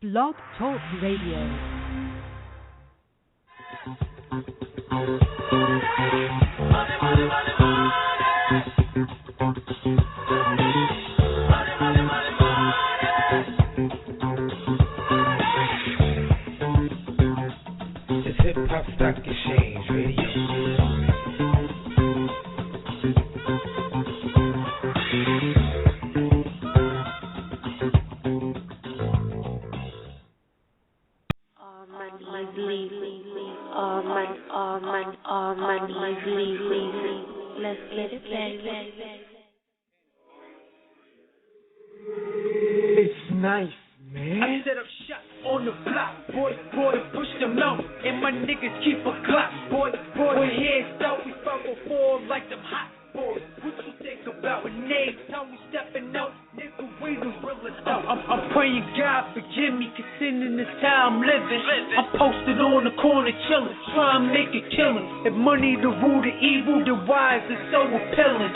Blog Talk Radio. It's Hip Hop Stock Exchange Radio. Let's get it back. It's nice, man. I set up shop on the block, boy, push them out, and my niggas keep a clock, boy, heads out, we 504 like them hot boys. What you think about a name? Time we stepping out, nigga, we the realest out. I'm praying God forgive me, cause sin in this time I'm living. I'm posted on the corner chillin', trying to make a killing. If money the root of evil, then why is it so appealing?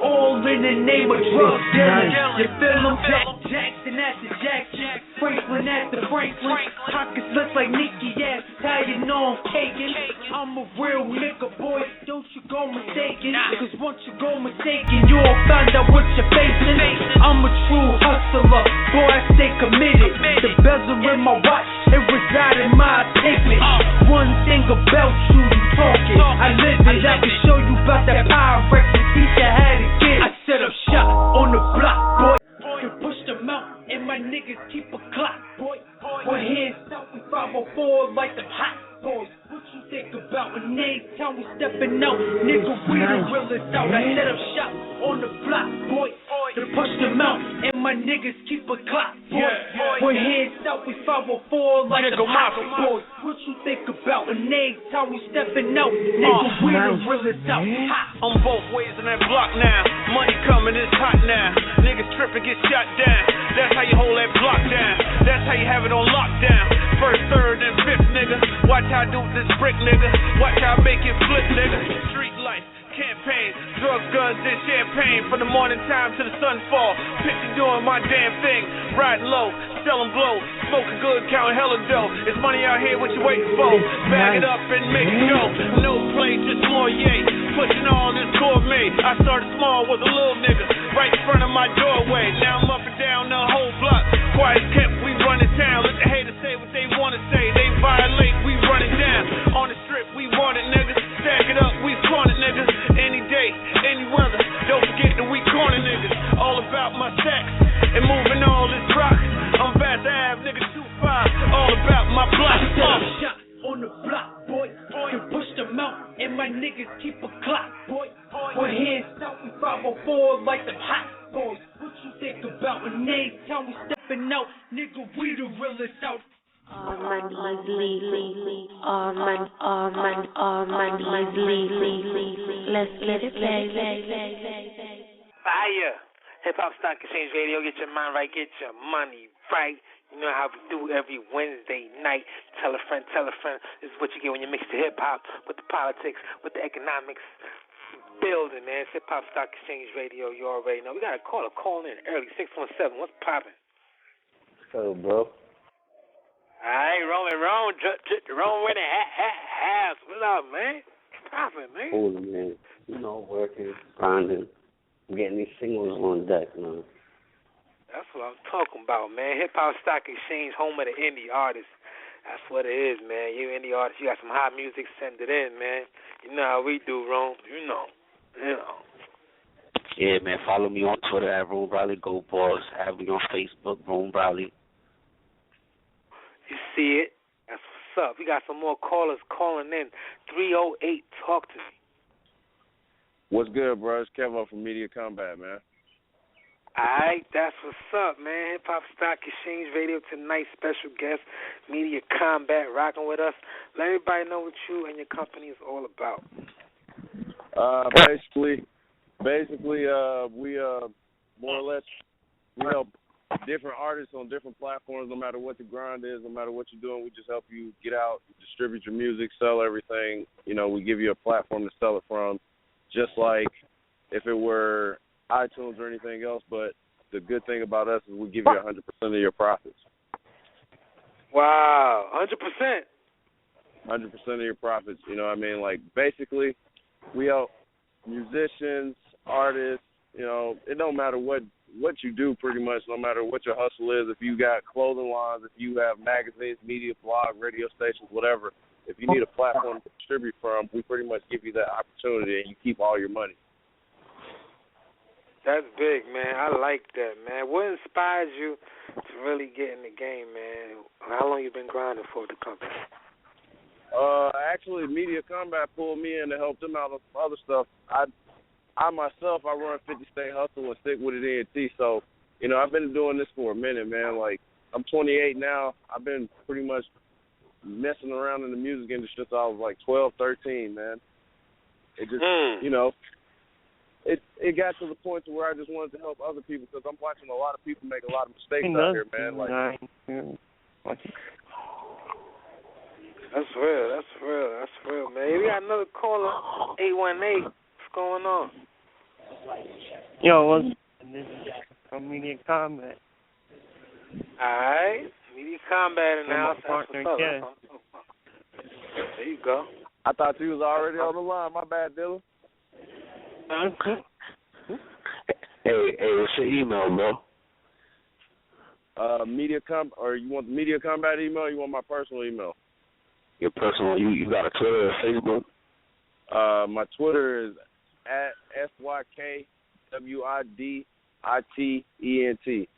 All in the name of drug dealing. You feel them? Jackson after Jackson, Franklin after Franklin. Pockets look like Nicky ass, how you know I'm caking. I'm a real nigga, boy, don't you go mistaken. Cause once you go mistaken, you'll find out what you're facing. I'm a true hustler, boy, I stay committed. The bezel in my watch, it reside in my pigment. One thing about you talking, I live it. I can show you about that Pyrex and teach you how to get it. I set up shop on the block, boy, and push them out, and my niggas keep a clock, boy. Hands out, we 504 like them hot boys. What you think about a name? Time we stepping out, nigga, we the realest out. I set up shop on the block, boy, to push them out, and my niggas keep a clock, boy. Hands out, we 504 like them hot boys. What you think about a name? Time we stepping out, nigga, we the realest out. I'm both ways in that block now. Money coming, it's hot now. Niggas tripping, get shot down. That's how you hold that block down. That's how you have it on lockdown. First, third, and fifth, nigga. Watch how I do this brick, nigga. Watch how I make it flip, nigga. Street life, campaign, drugs, guns, and champagne. From the morning time to the sunfall. Picture doing my damn thing. Riding low, selling blow. Smoking good, counting hella dough. It's money out here, what you waiting for? Bag it up and make it go. No play, just more yay. Pushing all this gourmet. I started small, was a little nigga. Right in front of my doorway. Now I'm up and down the whole block. Quiet kept, we running town. Let the haters say what they wanna say. They violate, we run it down. On the strip, we want it, niggas. Stack it up, we flaunt it, niggas. Any day, any weather. Don't forget that we corner niggas. All about my stacks and moving all this rock. I'm fast Ave, nigga 2-5. All about my block. Shot on the block, boy, and push them out, and my niggas keep a clock, boy. Hands out, we 504 like them hot boys. What you think about a name? Time we stepping out, nigga, we the realest out. All money is legal. All money is legal. Let's get it back. Fire. Hip Hop Stock Exchange Radio. Get your mind right. Get your money right. You know how we do every Wednesday night. Tell a friend, tell a friend. This is what you get when you mix the hip hop with the politics, with the economics. Building, man. Hip Hop Stock Exchange Radio. You already know. We got a caller calling in early. 617. What's popping? So, bro. All right, rolling with the house. What's up, man? What's popping, man? Cool, man. You know, working, grinding, getting these singles on deck, man. That's what I'm talking about, man. Hip Hop Stock Exchange, home of the indie artists. That's what it is, man. You indie artists, you got some hot music, send it in, man. You know how we do, Rome. You know. Yeah, man. Follow me on Twitter at Rome Riley Go Boss. Have me on Facebook, Rome Riley. You see it? That's what's up. We got some more callers calling in. 308, talk to me. What's good, bro? It's Kevin from Media Combat, man. All right, that's what's up, man. Hip Hop Stock Exchange Radio tonight. Special guest, Media Combat, rocking with us. Let everybody know what you and your company is all about. Basically, we more or less we help different artists on different platforms. No matter what the grind is, no matter what you're doing, we just help you get out, distribute your music, sell everything. You know, we give you a platform to sell it from, just like if it were iTunes or anything else, but the good thing about us is we give you 100% of your profits. Wow, 100%. 100% of your profits. You know what I mean? Like, basically, we help musicians, artists. You know, it don't matter what you do, pretty much. No matter what your hustle is. If you got clothing lines, if you have magazines, media, blog, radio stations, whatever. If you need a platform to distribute from, we pretty much give you that opportunity, and you keep all your money. That's big, man. I like that, man. What inspires you to really get in the game, man? How long you been grinding for the company? Actually, Media Kombat pulled me in to help them out on some other stuff. I myself, I run 50 State Hustle and Stick With It ENT. So, you know, I've been doing this for a minute, man. Like, I'm 28 now. I've been pretty much messing around in the music industry since I was like 12, 13, man. It just, you know, it got to the point to where I just wanted to help other people because I'm watching a lot of people make a lot of mistakes out here, man. Like, That's real, man. We got another caller, 818. What's going on? Yo, this is Media Kombat. All right. Media Kombat in the house. Partner, There you go. I thought you was already on the line. My bad, Dylan. Hey, what's your email, bro? Or you want the Media Kombat email or you want my personal email? Your personal, you got a Twitter or Facebook? My Twitter is at SYKWIDITENT.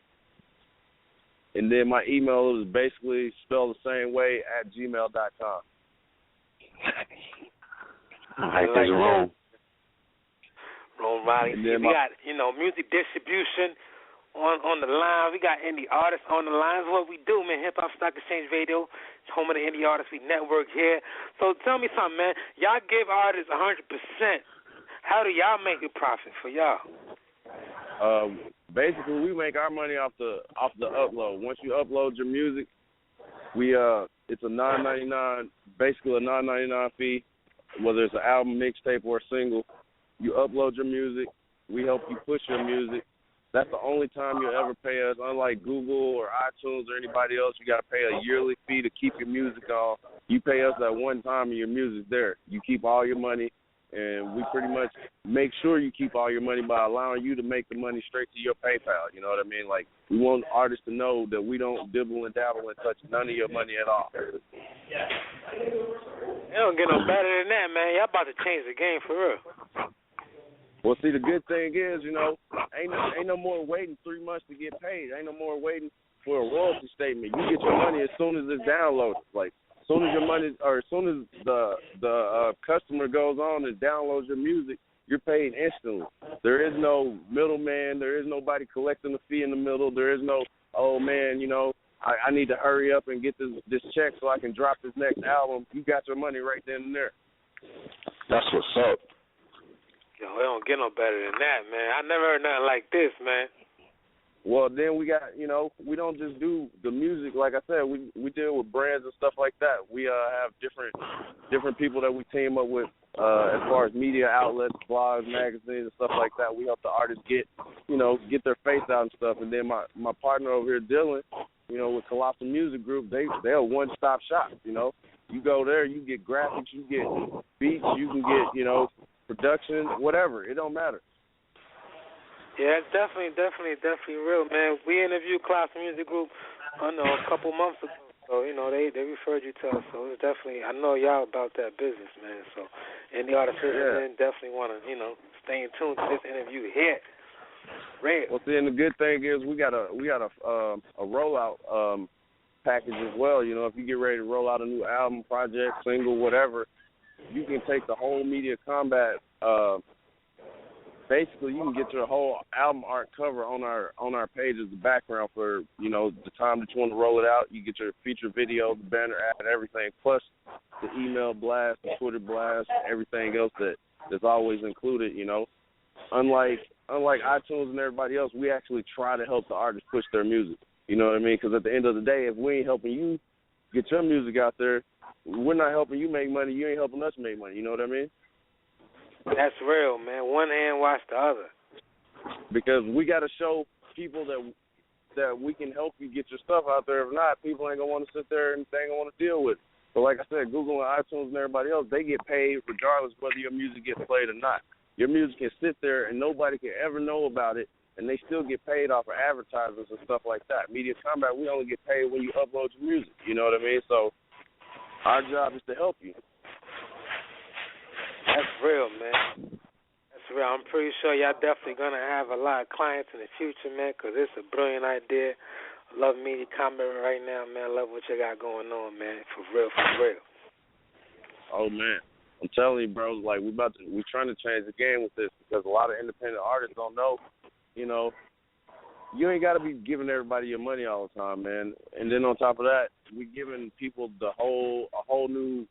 And then my email is basically spelled the same way at gmail.com. All right, that's wrong. Ron Riley. We got, music distribution on the line. We got indie artists on the line. That's what we do, man. Hip Hop Stock Exchange Radio. It's home of the indie artists. We network here. So tell me something, man. Y'all give artists 100%. How do y'all make a profit for y'all? Basically, we make our money off the upload. Once you upload your music, it's a $9.99, basically a $9.99 fee, whether it's an album, mixtape, or a single. You upload your music. We help you push your music. That's the only time you'll ever pay us. Unlike Google or iTunes or anybody else, you got to pay a yearly fee to keep your music on. You pay us at one time and your music's there. You keep all your money, and we pretty much make sure you keep all your money by allowing you to make the money straight to your PayPal. You know what I mean? Like, we want artists to know that we don't dibble and dabble and touch none of your money at all. It don't get no better than that, man. Y'all about to change the game for real. Well, see, the good thing is, ain't no more waiting 3 months to get paid. Ain't no more waiting for a royalty statement. You get your money as soon as it's downloaded. Like, as soon as your money, or as soon as the customer goes on and downloads your music, you're paid instantly. There is no middleman. There is nobody collecting a fee in the middle. There is no, oh man, I need to hurry up and get this check so I can drop this next album. You got your money right then and there. That's what's up. Yo, it don't get no better than that, man. I never heard nothing like this, man. Well, then we got, we don't just do the music. Like I said, we deal with brands and stuff like that. We have different people that we team up with as far as media outlets, blogs, magazines, and stuff like that. We help the artists get their face out and stuff. And then my partner over here, Dylan, with Colossal Music Group, they're a one-stop shop, You go there, you get graphics, you get beats, you can get, production, whatever. It don't matter. Yeah, it's definitely real, man. We interviewed Colossal Music Group, a couple months ago. So, they referred you to us. So it's definitely, I know y'all about that business, man. So, and the artists definitely want to, stay in tune to this interview here. Real. Well, see, and the good thing is we got a rollout package as well. If you get ready to roll out a new album, project, single, whatever, you can take the whole Media Kombat. Basically, you can get your whole album art cover on our page as the background for the time that you want to roll it out. You get your feature video, the banner ad, everything, plus the email blast, the Twitter blast, everything else that's always included. Unlike iTunes and everybody else, we actually try to help the artists push their music. You know what I mean? Because at the end of the day, if we ain't helping you get your music out there, we're not helping you make money. You ain't helping us make money. You know what I mean? That's real, man. One hand wash the other. Because we got to show people that that we can help you get your stuff out there. If not, people ain't going to want to sit there and they ain't going to want to deal with it. But like I said, Google and iTunes and everybody else, they get paid regardless whether your music gets played or not. Your music can sit there and nobody can ever know about it, and they still get paid off of advertisements and stuff like that. Media Combat, we only get paid when you upload your music. You know what I mean? So our job is to help you. That's real, man. That's real. I'm pretty sure y'all definitely going to have a lot of clients in the future, man, because it's a brilliant idea. I love Media Combat right now, man. I love what you got going on, man. For real, for real. Oh, man. I'm telling you, bro, like we're trying to change the game with this because a lot of independent artists don't know, you know, you ain't got to be giving everybody your money all the time, man. And then on top of that, we're giving people a whole new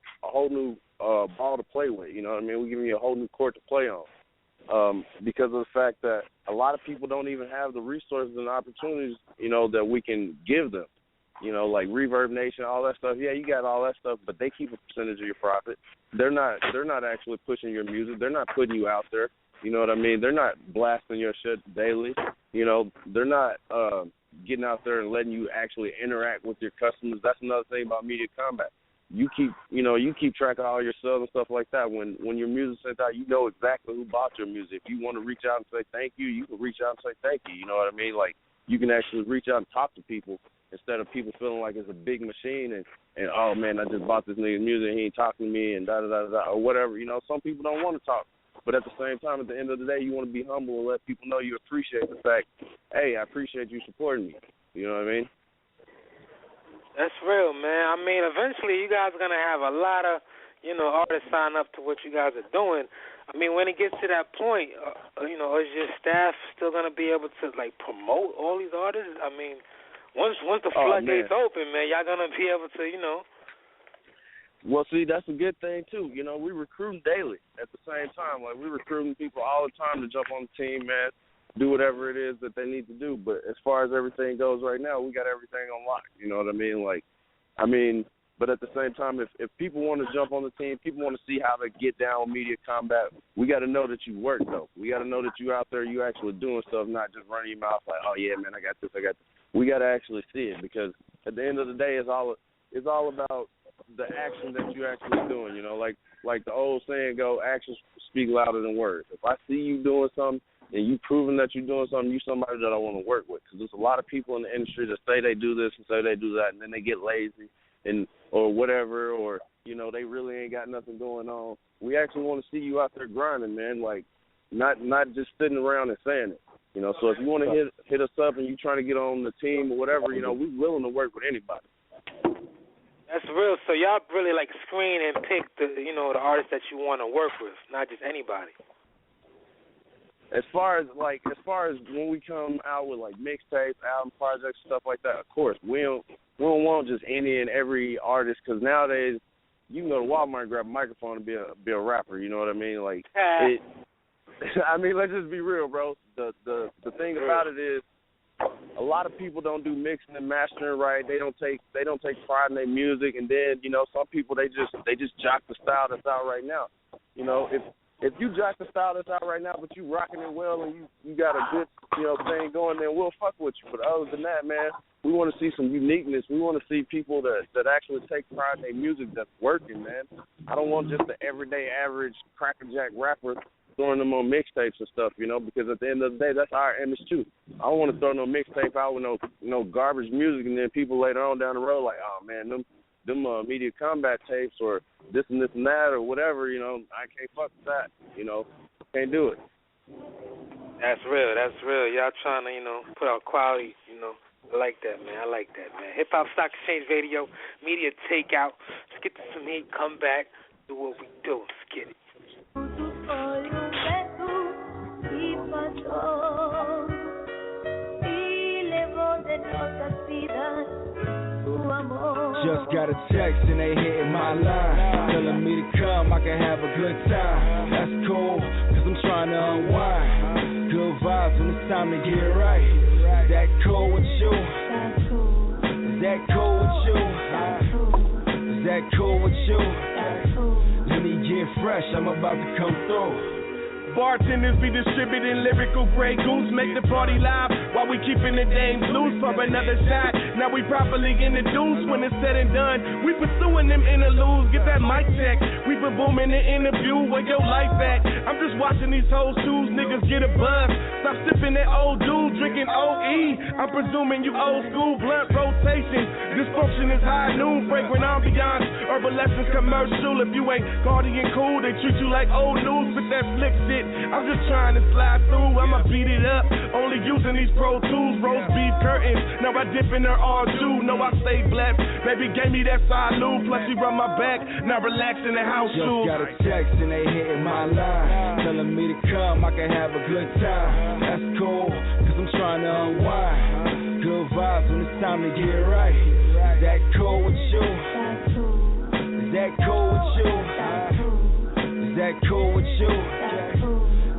ball to play with. You know what I mean? We're giving you a whole new court to play on because of the fact that a lot of people don't even have the resources and opportunities, you know, that we can give them. You know, like Reverb Nation, all that stuff. Yeah, you got all that stuff, but they keep a percentage of your profit. They're not actually pushing your music. They're not putting you out there. You know what I mean? They're not blasting your shit daily. You know, they're not getting out there and letting you actually interact with your customers. That's another thing about Media Combat. You keep track of all your sales and stuff like that. When your music's sent out, you know exactly who bought your music. If you want to reach out and say thank you, you can reach out and say thank you. You know what I mean? Like, you can actually reach out and talk to people instead of people feeling like it's a big machine and oh, man, I just bought this nigga's music and he ain't talking to me and da-da-da-da, or whatever. You know, some people don't want to talk. But at the same time, at the end of the day, you want to be humble and let people know you appreciate the fact, hey, I appreciate you supporting me. You know what I mean? That's real, man. I mean, eventually you guys are going to have a lot of, you know, artists sign up to what you guys are doing. I mean, when it gets to that point, you know, is your staff still going to be able to, like, promote all these artists? I mean, once the floodgates open, man, y'all going to be able to, you know. Well, see, that's a good thing, too. You know, we recruiting daily at the same time. Like, we're recruiting people all the time to jump on the team, man, do whatever it is that they need to do. But as far as everything goes right now, we got everything on lock. You know what I mean? Like, but at the same time, if people want to jump on the team, people want to see how to get down with Media Combat, we got to know that you work, though. We got to know that you out there, you actually doing stuff, not just running your mouth like, oh, yeah, man, I got this. We got to actually see it because at the end of the day, it's all about the action that you're actually doing, you know, like the old saying go, actions speak louder than words. If I see you doing something and you proving that you're doing something, you're somebody that I want to work with because there's a lot of people in the industry that say they do this and say they do that, and then they get lazy or whatever, or, you know, they really ain't got nothing going on. We actually want to see you out there grinding, man, like not just sitting around and saying it. You know, so if you want to hit us up and you trying to get on the team or whatever, you know, we're willing to work with anybody. That's real. So y'all really like screen and pick the artists that you want to work with, not just anybody. As far as when we come out with like mixtapes, album projects, stuff like that, of course we don't want just any and every artist because nowadays you can go to Walmart and grab a microphone and be a rapper. You know what I mean? Like I mean, let's just be real, bro. The thing about it is, a lot of people don't do mixing and mastering right. They don't take pride in their music, and then you know some people they just jock the style that's out right now. You know, if you jock the style that's out right now, but you rocking it well and you got a good thing going, then we'll fuck with you. But other than that, man, we want to see some uniqueness. We want to see people that actually take pride in their music that's working, man. I don't want just the everyday average crackerjack rapper throwing them on mixtapes and stuff, you know, because at the end of the day, that's our image too. I don't want to throw no mixtape out with no garbage music, and then people later on down the road like, oh man, them Media Combat tapes or this and that or whatever, you know, I can't fuck with that, you know, can't do it. That's real. Y'all trying to, put out quality, I like that, man. Hip Hop Stock Exchange Radio, Media Takeout. Let's get to some heat, come back, do what we do. Let's get it. Just got a text and they hitting my line, telling me to come, I can have a good time. That's cool, cause I'm trying to unwind. Good vibes when it's time to get right. Is that cool with you? Is that cool with you? Is that cool with you? Let me get fresh, I'm about to come through. Bartenders be distributing lyrical Grey Goose, make the party live while we keeping the dames loose for another shot. Now we properly introduced. When it's said and done, we pursuing them interludes. Get that mic check. We been booming the interview. Where your life at? I'm just watching these hoes shoes. Niggas get a buzz. Stop sipping that old dude, drinking OE. I'm presuming you old school blunt rotation. Dysfunction is high noon, fragrant ambiance. Herbal lessons commercial. If you ain't guardian cool, they treat you like old news with that slick shit. I'm just trying to slide through. I'ma beat it up. Only using these Pro Tools, roast beef curtains. Now I dip in her all too. Know I stay blessed. Baby gave me that salute. Plus she run my back. Now relax in the house shoes. Just got a text and they hitting my line, telling me to come. I can have a good time. That's cool, cause I'm trying to unwind. Good vibes when it's time to get right. Is that cool with you? Is that cool with you? Is that cool with you?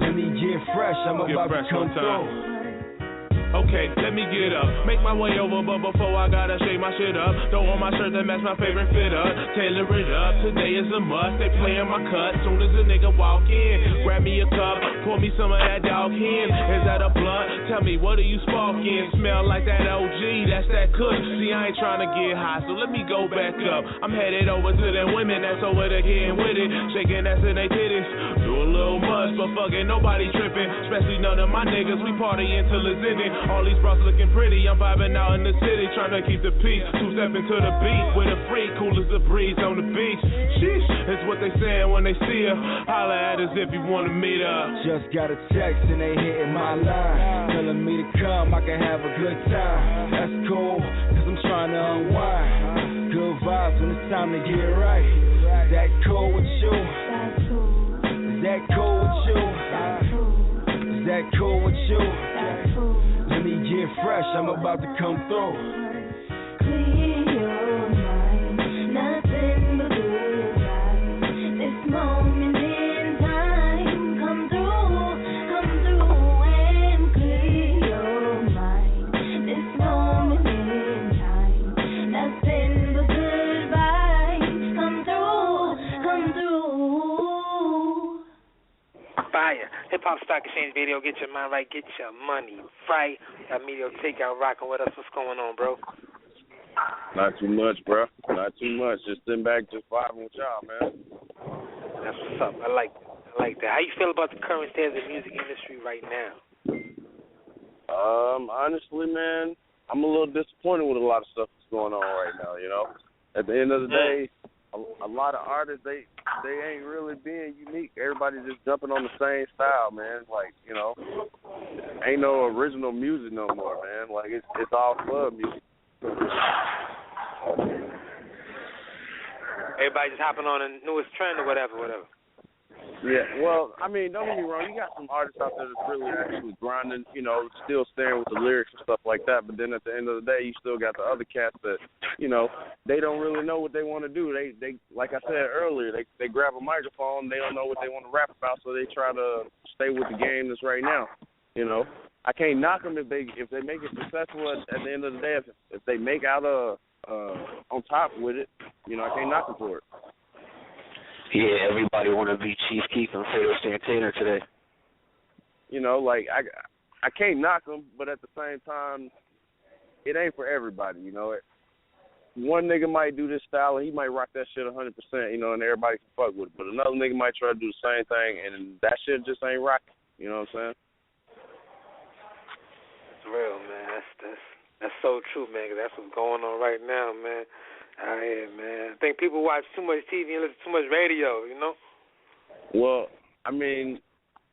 Let me get fresh, I'm about to come through. Okay, let me get up, make my way over, but before I gotta shake my shit up, throw on my shirt that match my favorite fit up, tailor it up, today is a must, they playing my cut, soon as a nigga walk in, grab me a cup, pour me some of that dog hen, is that a blunt, tell me what are you sparking, smell like that OG, that's that cook, see I ain't trying to get high, so let me go back up, I'm headed over to them women that's over there getting with it, shaking ass in they titties, do a little much, but fucking nobody tripping, especially none of my niggas, we partying till it's ending. All these bros looking pretty, I'm vibing out in the city, trying to keep the peace. Two-stepping to the beat with a freak, cool as a breeze on the beach. Sheesh, it's what they saying when they see her. Holla at us if you want to meet her. Just got a text and they hitting my line, telling me to come, I can have a good time. That's cool, cause I'm trying to unwind. Good vibes when it's time to get right. Is that cool with you? Is that cool with you? Is that cool with you? Let me get fresh, I'm about to come through. Clear your mind, nothing but good vibes. This moment in time, come through and clear your mind. This moment in time, nothing but good vibes. Come through. Fire. Hip-Hop Stock Exchange Radio, get your mind right, get your money right. Got Medio Takeout rocking with us. What's going on, bro? Not too much, bro. Not too much. Just sitting back, just vibing with y'all, man. That's what's up. I like that. How you feel about the current state of the music industry right now? Honestly, man, I'm a little disappointed with a lot of stuff that's going on right now, you know? At the end of the day, a lot of artists, they ain't really being unique. Everybody's just jumping on the same style, man. Like, you know, ain't no original music no more, man. Like, it's all club music. Everybody just hopping on the newest trend or whatever. Yeah, well, I mean, don't get me wrong. You got some artists out there that's really actually grinding, you know, still staying with the lyrics and stuff like that. But then at the end of the day, you still got the other cats that, you know, they don't really know what they want to do. They like I said earlier, they grab a microphone, they don't know what they want to rap about, so they try to stay with the game that's right now. You know, I can't knock them if they make it successful at the end of the day. If they make out on top with it, you know, I can't knock them for it. Yeah, everybody want to be Chief Keef and Fredo Santana today. You know, like, I can't knock them, but at the same time, it ain't for everybody, you know. One nigga might do this style, and he might rock that shit 100%, you know, and everybody can fuck with it. But another nigga might try to do the same thing, and that shit just ain't rocking, you know what I'm saying? That's real, man. That's so true, man, because that's what's going on right now, man. Out here, man. I think people watch too much TV and listen to too much radio, you know? Well, I mean,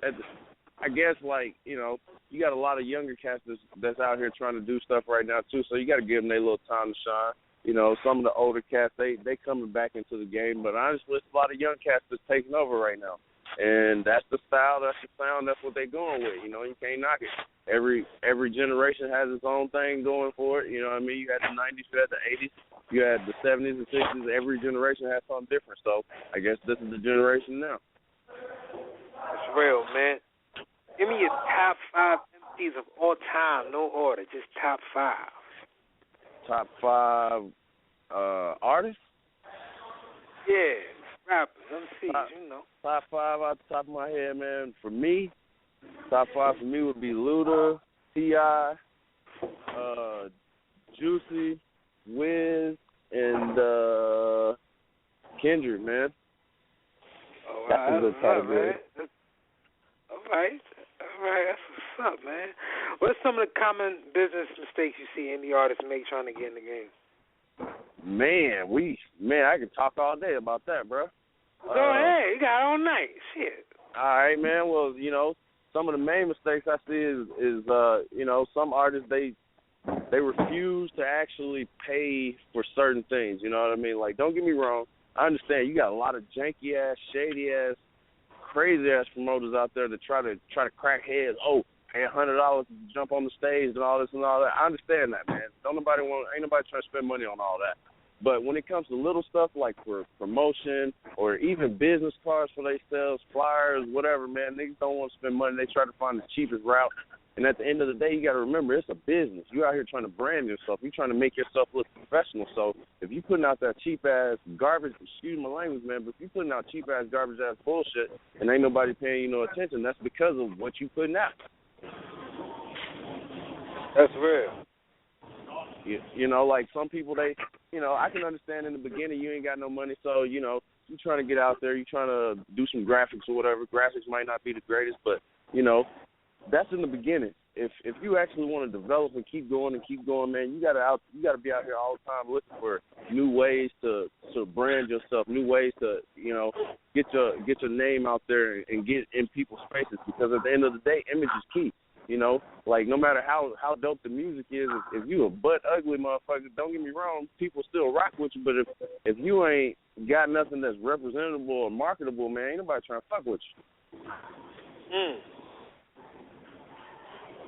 I guess, like, you know, you got a lot of younger cats that's out here trying to do stuff right now, too, so you got to give them their little time to shine. You know, some of the older cats, they coming back into the game, but honestly, it's a lot of young cats that's taking over right now. And that's the style, that's the sound, that's what they're going with. You know, you can't knock it. Every generation has its own thing going for it. You know what I mean? You had the 90s, you had the 80s, you had the 70s and 60s. Every generation has something different. So I guess this is the generation now. That's real, man. Give me your top 5 MCs of all time, no order, just top 5. Top 5 artists? Yeah, rappers, MCs. overseas, you know. Top 5 out the top of my head, man. For me, top 5 for me would be Luda, T.I., Juicy, Wiz, and Kendrick, man. Oh, That's a good category. Man. All right, that's what's up, man. What are some of the common business mistakes you see indie artists make trying to get in the game? Man, I could talk all day about that, bro. Go ahead, you got all night. Shit. All right, man. Well, some of the main mistakes I see is some artists they refuse to actually pay for certain things. You know what I mean? Like, don't get me wrong. I understand you got a lot of janky ass, shady ass, crazy ass promoters out there that try to crack heads. Oh, pay $100 to jump on the stage and all this and all that. I understand that, man. Ain't nobody trying to spend money on all that. But when it comes to little stuff like for promotion or even business cards for themselves, flyers, whatever, man, niggas don't want to spend money. They try to find the cheapest route. And at the end of the day, you got to remember, it's a business. You're out here trying to brand yourself. You're trying to make yourself look professional. So if you're putting out that cheap-ass garbage, excuse my language, man, but if you're putting out cheap-ass, garbage-ass bullshit and ain't nobody paying you no attention, that's because of what you putting out. That's real. Like some people, I can understand in the beginning you ain't got no money, so, you're trying to get out there, you're trying to do some graphics or whatever. Graphics might not be the greatest, but, that's in the beginning. If you actually want to develop and keep going, man, you gotta be out here all the time looking for new ways to brand yourself, new ways to get your name out there and get in people's faces, because at the end of the day, image is key. Like no matter how dope the music is, if you a butt ugly motherfucker, don't get me wrong, people still rock with you. But if you ain't got nothing that's representable or marketable, man, ain't nobody trying to fuck with you.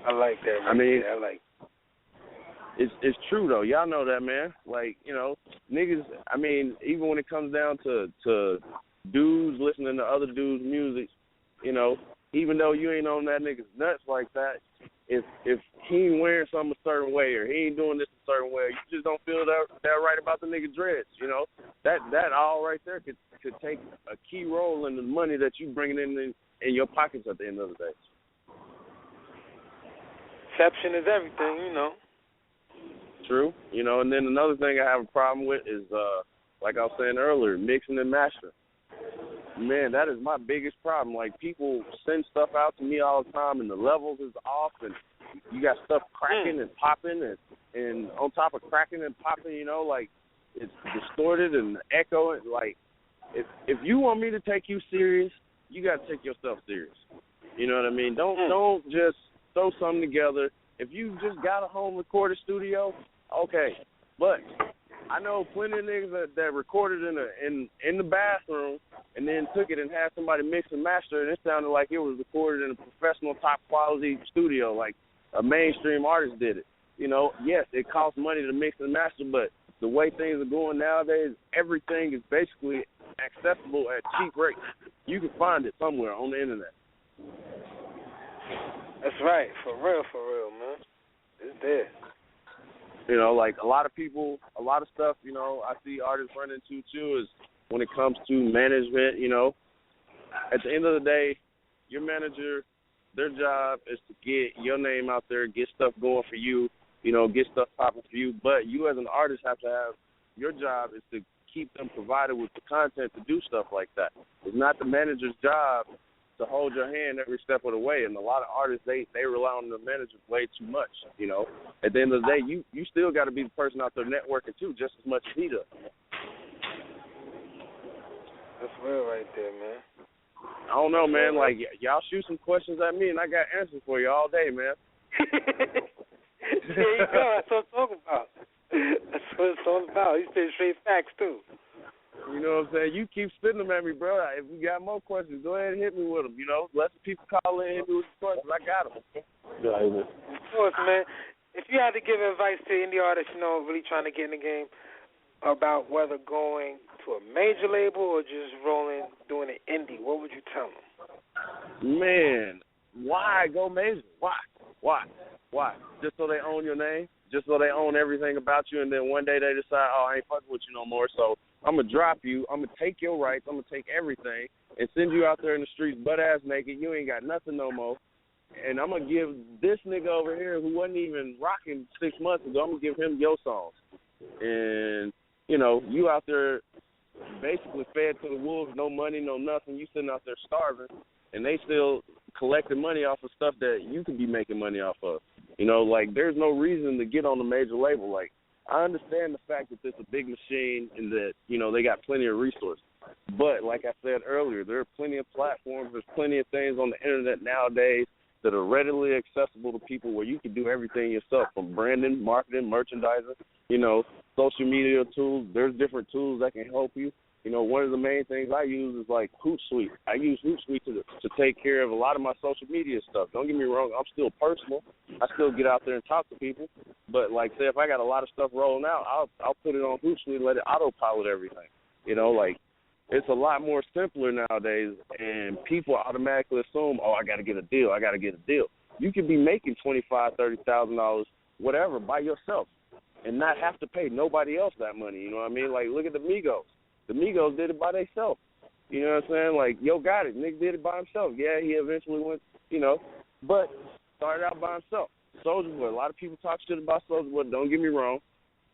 I like that. I mean, it's true though. Y'all know that, man. Like, niggas. I mean, even when it comes down to dudes listening to other dudes' music, even though you ain't on that nigga's nuts like that, if he ain't wearing something a certain way or he ain't doing this a certain way, you just don't feel that right about the nigga dreads. That all right there could take a key role in the money that you bringing in your pockets at the end of the day. Perception is everything, True. And then another thing I have a problem with is, like I was saying earlier, mixing and mastering. Man, that is my biggest problem. Like, people send stuff out to me all the time, and the levels is off, and you got stuff cracking and popping, and on top of cracking and popping, like, it's distorted and echoing. Like, if you want me to take you serious, you got to take yourself serious. You know what I mean? Don't just throw something together. If you just got a home recorded studio, okay. But I know plenty of niggas that recorded in the bathroom and then took it and had somebody mix and master, and it sounded like it was recorded in a professional, top quality studio, like a mainstream artist did it. Yes, it costs money to mix and master, but the way things are going nowadays, everything is basically accessible at cheap rates. You can find it somewhere on the internet. That's right, for real, man. It's there. Like a lot of people, a lot of stuff, I see artists run into too is when it comes to management, at the end of the day, your manager, their job is to get your name out there, get stuff going for you, get stuff popping for you. But you as an artist have to have, your job is to keep them provided with the content to do stuff like that. It's not the manager's job to hold your hand every step of the way, and a lot of artists they rely on the manager way too much. At the end of the day, you still got to be the person out there networking too, just as much as he does. That's real right there, man. I don't know, man. Like y'all shoot some questions at me, and I got answers for you all day, man. There you go. That's what I'm talking about. That's what it's all about. You say straight facts too. You know what I'm saying? You keep spitting them at me, bro. If you got more questions, go ahead and hit me with them. Let the people call in and hit me with the questions. I got them. Of course, man. If you had to give advice to indie artists, really trying to get in the game, about whether going to a major label or just doing an indie, what would you tell them? Man, why go major? Why? Just so they own your name? Just so they own everything about you, and then one day they decide, oh, I ain't fucking with you no more, so I'm going to drop you. I'm going to take your rights. I'm going to take everything and send you out there in the streets butt-ass naked. You ain't got nothing no more. And I'm going to give this nigga over here who wasn't even rocking 6 months ago, I'm going to give him your songs. And, you know, you out there basically fed to the wolves, no money, no nothing. You sitting out there starving, and they still collecting money off of stuff that you could be making money off of. You know, like, there's no reason to get on a major label. Like, I understand the fact that it's a big machine and that, you know, they got plenty of resources. But like I said earlier, there are plenty of platforms. There's plenty of things on the internet nowadays that are readily accessible to people where you can do everything yourself, from branding, marketing, merchandising, you know, social media tools. There's different tools that can help you. You know, one of the main things I use is like Hhse. I use Hhse to take care of a lot of my social media stuff. Don't get me wrong, I'm still personal. I still get out there and talk to people. But like, say if I got a lot of stuff rolling out, I'll put it on Hhse and let it autopilot everything. You know, like, it's a lot more simpler nowadays, and people automatically assume, oh, I got to get a deal. I got to get a deal. You could be making $25,000, $30,000, whatever, by yourself, and not have to pay nobody else that money. You know what I mean? Like, look at the Migos. The Migos did it by themselves. You know what I'm saying? Like, Yo Got It. Nick did it by himself. Yeah, he eventually went, you know, but started out by himself. Soulja Boy. A lot of people talk shit about Soulja Boy. Don't get me wrong.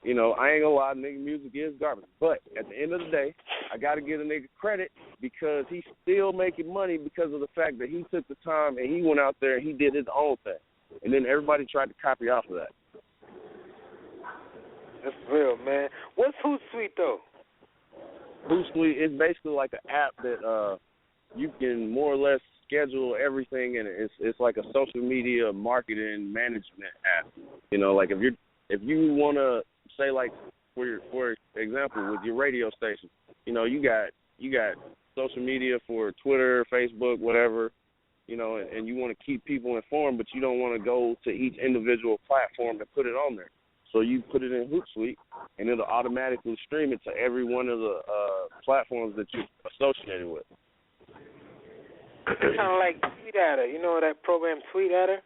You know, I ain't gonna lie, nigga, music is garbage. But at the end of the day, I gotta give a nigga credit because he's still making money because of the fact that he took the time and he went out there and he did his own thing. And then everybody tried to copy off of that. That's real, man. What's Hhse though? Hhse is basically like an app that you can more or less schedule everything, and it's like a social media marketing management app. You know, like if you wanna say, like, for example, with your radio station, you know, you got social media for Twitter, Facebook, whatever, you know, and you want to keep people informed, but you don't want to go to each individual platform and put it on there. So you put it in Hhse, and it'll automatically stream it to every one of the platforms that you're associated with. Kind of like Tweet Adder. You know that program, Tweet Adder?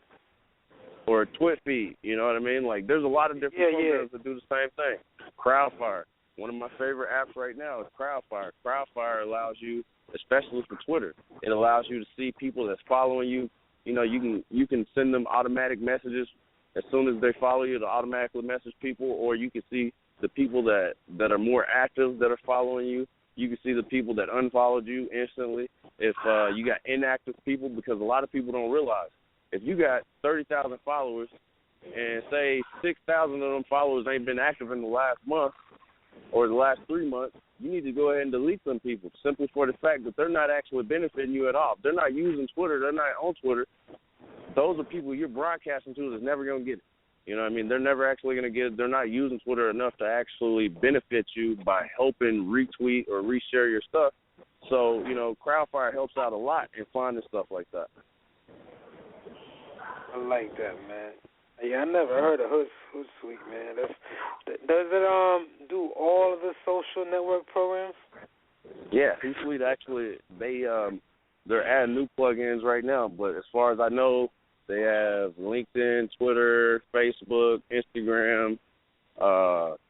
Or a Twit feed, you know what I mean? Like, there's a lot of different programs that do the same thing. Crowdfire. One of my favorite apps right now is Crowdfire. Crowdfire allows you, especially for Twitter, it allows you to see people that's following you. You know, you can send them automatic messages as soon as they follow you to automatically message people, or you can see the people that are more active that are following you. You can see the people that unfollowed you instantly. If you got inactive people, because a lot of people don't realize, if you got 30,000 followers and say 6,000 of them followers ain't been active in the last month or the last 3 months, you need to go ahead and delete them people simply for the fact that they're not actually benefiting you at all. They're not using Twitter. They're not on Twitter. Those are people you're broadcasting to that's never going to get it. You know what I mean? They're never actually going to get it. They're not using Twitter enough to actually benefit you by helping retweet or reshare your stuff. So, you know, Crowdfire helps out a lot in finding stuff like that. I like that, man. Yeah, I never heard of Hhse, man. Does it do all of the social network programs? Yeah, Hhse actually they're adding new plugins right now, but as far as I know, they have LinkedIn, Twitter, Facebook, Instagram,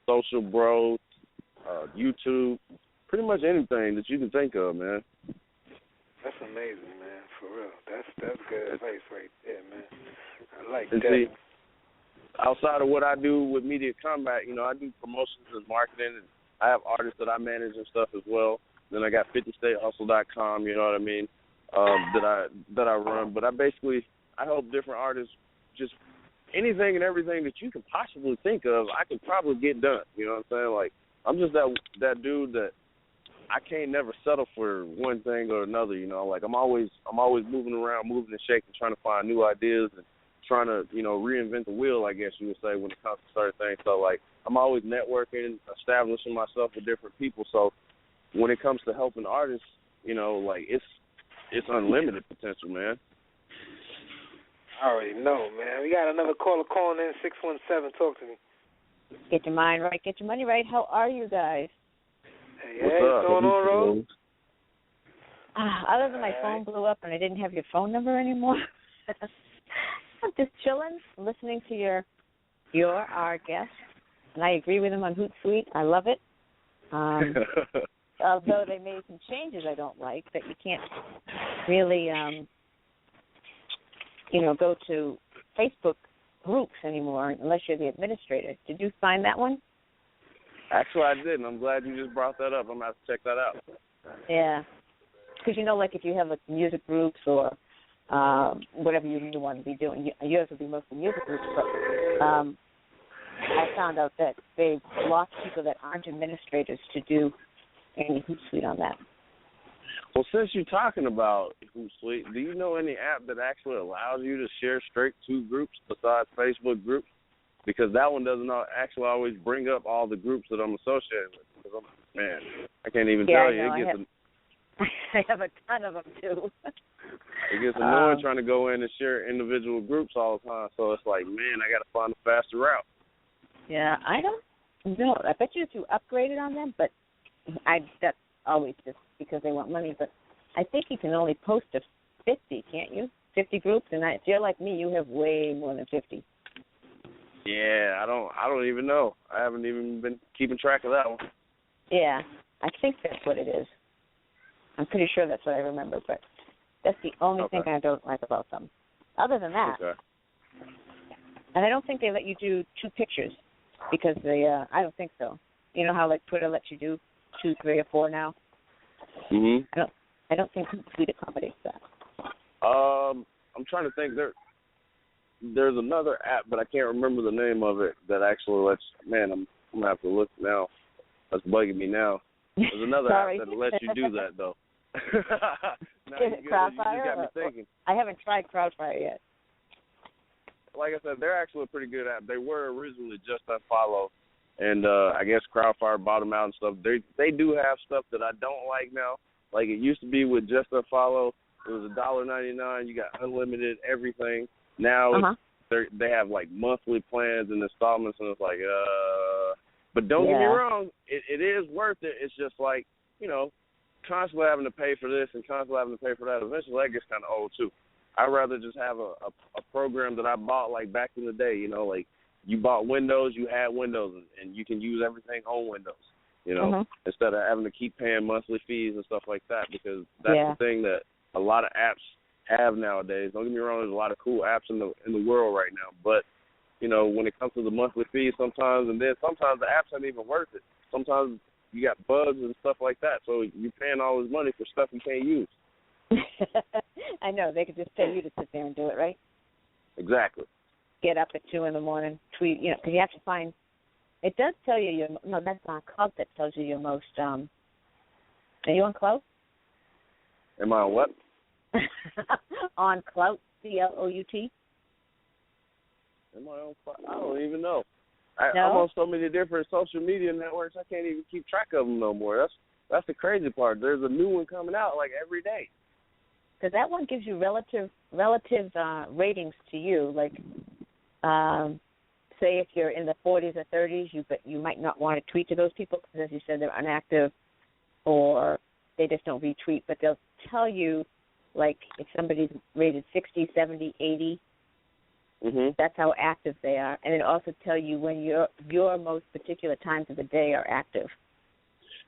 Social Bro, YouTube, pretty much anything that you can think of, man. That's amazing, man. For real. That's good advice right there, man. I like and that. See, outside of what I do with Media Kombat, you know, I do promotions and marketing, and I have artists that I manage and stuff as well. Then I got 50statehustle.com, you know what I mean, that I run. But I help different artists, just anything and everything that you can possibly think of, I can probably get done. You know what I'm saying? Like, I'm just that dude that I can't never settle for one thing or another, you know. Like, I'm always moving around, moving and shaking, trying to find new ideas and trying to, you know, reinvent the wheel, I guess you would say, when it comes to certain things. So, like, I'm always networking, establishing myself with different people. So when it comes to helping artists, you know, like, it's unlimited potential, man. I already know, man. We got another caller calling in, 617. Talk to me. Get your mind right, get your money right. How are you guys? Hey, what's going on, Rose? Other than my phone blew up and I didn't have your phone number anymore, I'm just chilling, listening to our guest, and I agree with him on Hhse. I love it. Although they made some changes I don't like, that you can't really, go to Facebook groups anymore unless you're the administrator. Did you find that one? Actually, I didn't. I'm glad you just brought that up. I'm going to have to check that out. Yeah. Because, like if you have, music groups or whatever you want to be doing, yours would be mostly music groups, but I found out that they block people that aren't administrators to do any Hootsuite on that. Well, since you're talking about Hootsuite, do you know any app that actually allows you to share straight to groups besides Facebook groups? Because that one doesn't actually always bring up all the groups that I'm associated with. Man, I can't even tell you. I have a ton of them, too. It gets annoying trying to go in and share individual groups all the time. So it's like, man, I got to find a faster route. Yeah, I don't know. I bet you if you upgraded on them, but that's always just because they want money. But I think you can only post to 50, can't you? 50 groups, and if you're like me, you have way more than 50. Yeah, I don't even know. I haven't even been keeping track of that one. Yeah, I think that's what it is. I'm pretty sure that's what I remember, but that's the only thing I don't like about them. Other than that, and I don't think they let you do 2 pictures because I don't think so. You know how Twitter lets you do 2, 3, or 4 now? Mhm. I don't think Hootsuite accommodates that. I'm trying to think. There's another app, but I can't remember the name of it that actually lets. Man, I'm gonna have to look now. That's bugging me now. There's another app that lets you do that though. Is it Crowdfire? You just got me thinking. I haven't tried Crowdfire yet. Like I said, they're actually a pretty good app. They were originally just Unfollow, and I guess Crowdfire bought them out and stuff. They do have stuff that I don't like now. Like it used to be with just Unfollow, it was $1.99. You got unlimited everything. Now they have monthly plans and installments, and it's like, But don't get me wrong, it is worth it. It's just constantly having to pay for this and constantly having to pay for that. Eventually, that gets kind of old too. I'd rather just have a program that I bought back in the day. You bought Windows, you had Windows, and you can use everything on Windows. Instead of having to keep paying monthly fees and stuff like that, because that's the thing that a lot of apps have nowadays. Don't get me wrong, there's a lot of cool apps in the world right now, but when it comes to the monthly fees sometimes the apps aren't even worth it. Sometimes you got bugs and stuff like that, so you're paying all this money for stuff you can't use. I know. They could just pay you to sit there and do it, right? Exactly. Get up at 2 in the morning, tweet, because you have to find, it does tell you that's on Clout that tells you your most, are you on Clout? Am I on what? On Clout, CLOUT? Am I on Clout? I don't even know. No? I'm on so many different social media networks, I can't even keep track of them no more. That's the crazy part. There's a new one coming out every day. Because that one gives you relative ratings to you. Say if you're in the 40s or 30s, you might not want to tweet to those people because, as you said, they're inactive or they just don't retweet. But they'll tell you, if somebody's rated 60, 70, 80, that's how active they are. And it also tell you when your most particular times of the day are active.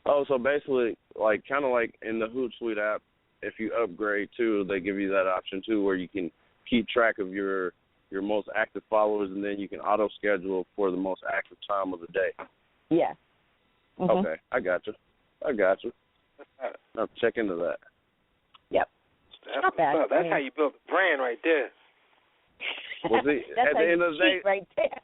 Oh, so basically, kind of like in the Hootsuite app, if you upgrade too, they give you that option too, where you can keep track of your most active followers, and then you can auto schedule for the most active time of the day. Yeah. Okay, I got you. I'll check into that. Yep. Not bad. That's how you build a brand right there. Well, see, at the end of the day, right there.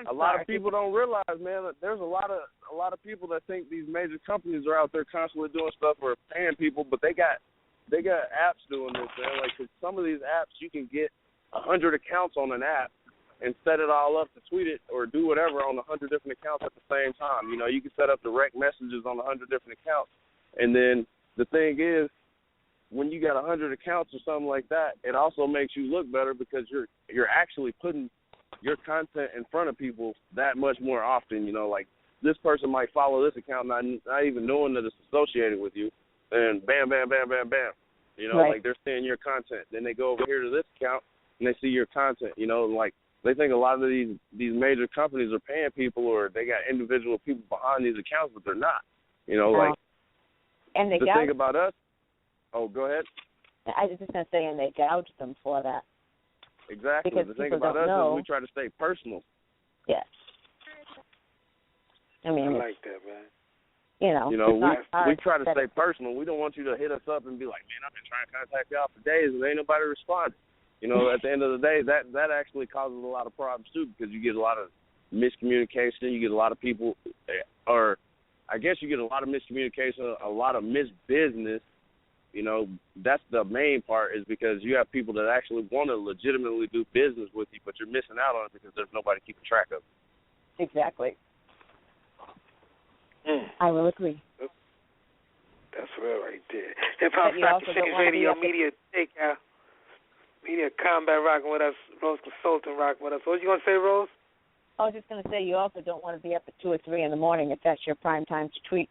a lot of people don't realize, man, that there's a lot of people that think these major companies are out there constantly doing stuff or paying people, but they got apps doing this, man. Cause some of these apps you can get 100 accounts on an app and set it all up to tweet it or do whatever on 100 different accounts at the same time. You can set up direct messages on 100 different accounts, and then the thing is, when you got 100 accounts or something like that, it also makes you look better because you're actually putting your content in front of people that much more often. This person might follow this account not even knowing that it's associated with you, and bam, bam, bam, bam, bam. Right. They're seeing your content. Then they go over here to this account and they see your content. They think a lot of these major companies are paying people or they got individual people behind these accounts, but they're not. You know, like, and they the thing about us, oh, go ahead. I was just going to say, and they gouge them for that. Exactly. Because the thing about us is we try to stay personal. Yes. I mean, I like that, man. You know, we try to stay personal. We don't want you to hit us up and be like, man, I've been trying to contact y'all for days and ain't nobody responding. You know, at the end of the day, that actually causes a lot of problems too, because you get a lot of miscommunication. You get a lot of people, or I guess you get a lot of miscommunication, a lot of misbusiness. You know, that's the main part, is because you have people that actually want to legitimately do business with you, but you're missing out on it because there's nobody keeping track of it. Exactly. I will agree. That's real right there. Hip Hop Stock Exchange Radio, Media Takeout, Media Combat rocking with us, Rose Consultant rocking with us. What was you going to say, Rose? I was just going to say, you also don't want to be up at 2 or 3 in the morning if that's your prime time to tweet.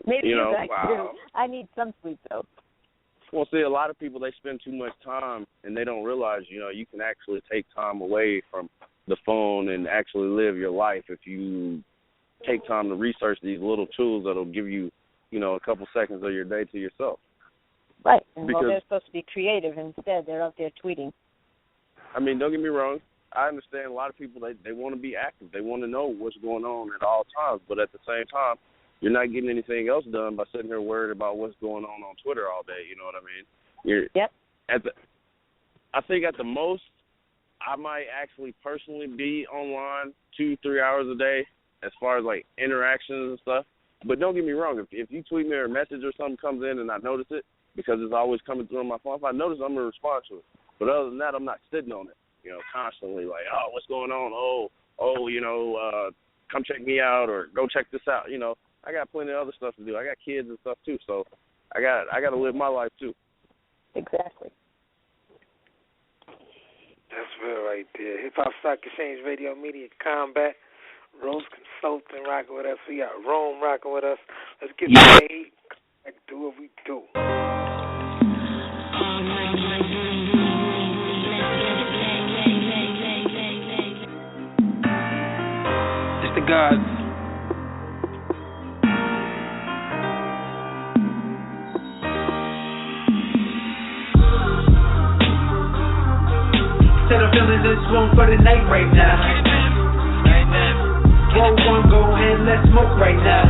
Maybe I need some sleep, though. Well, see, a lot of people, they spend too much time, and they don't realize, you know, you can actually take time away from the phone and actually live your life if you take time to research these little tools that'll give you, you know, a couple seconds of your day to yourself. Right. And well, they're supposed to be creative. Instead, they're out there tweeting. I mean, don't get me wrong. I understand a lot of people, they want to be active. They want to know what's going on at all times. But at the same time, you're not getting anything else done by sitting here worried about what's going on Twitter all day. You know what I mean? Yep. I think at the most, I might actually personally be online 2-3 hours a day as far as, like, interactions and stuff. But don't get me wrong. If you tweet me or a message or something comes in and I notice it, because it's always coming through on my phone, if I notice, I'm going to respond to it. But other than that, I'm not sitting on it, you know, constantly like, oh, what's going on? Oh, you know, come check me out or go check this out. You know, I got plenty of other stuff to do. I got kids and stuff too, so I got to live my life too. Exactly. That's real right there. Hip Hop Stock Exchange Radio, Media Combat, Rose Consultant rocking with us. We got Rome rocking with us. Let's get paid. Do what we do. It's the gods. Instead of feeling this one for the night right now. Roll one, go ahead, let's smoke right now.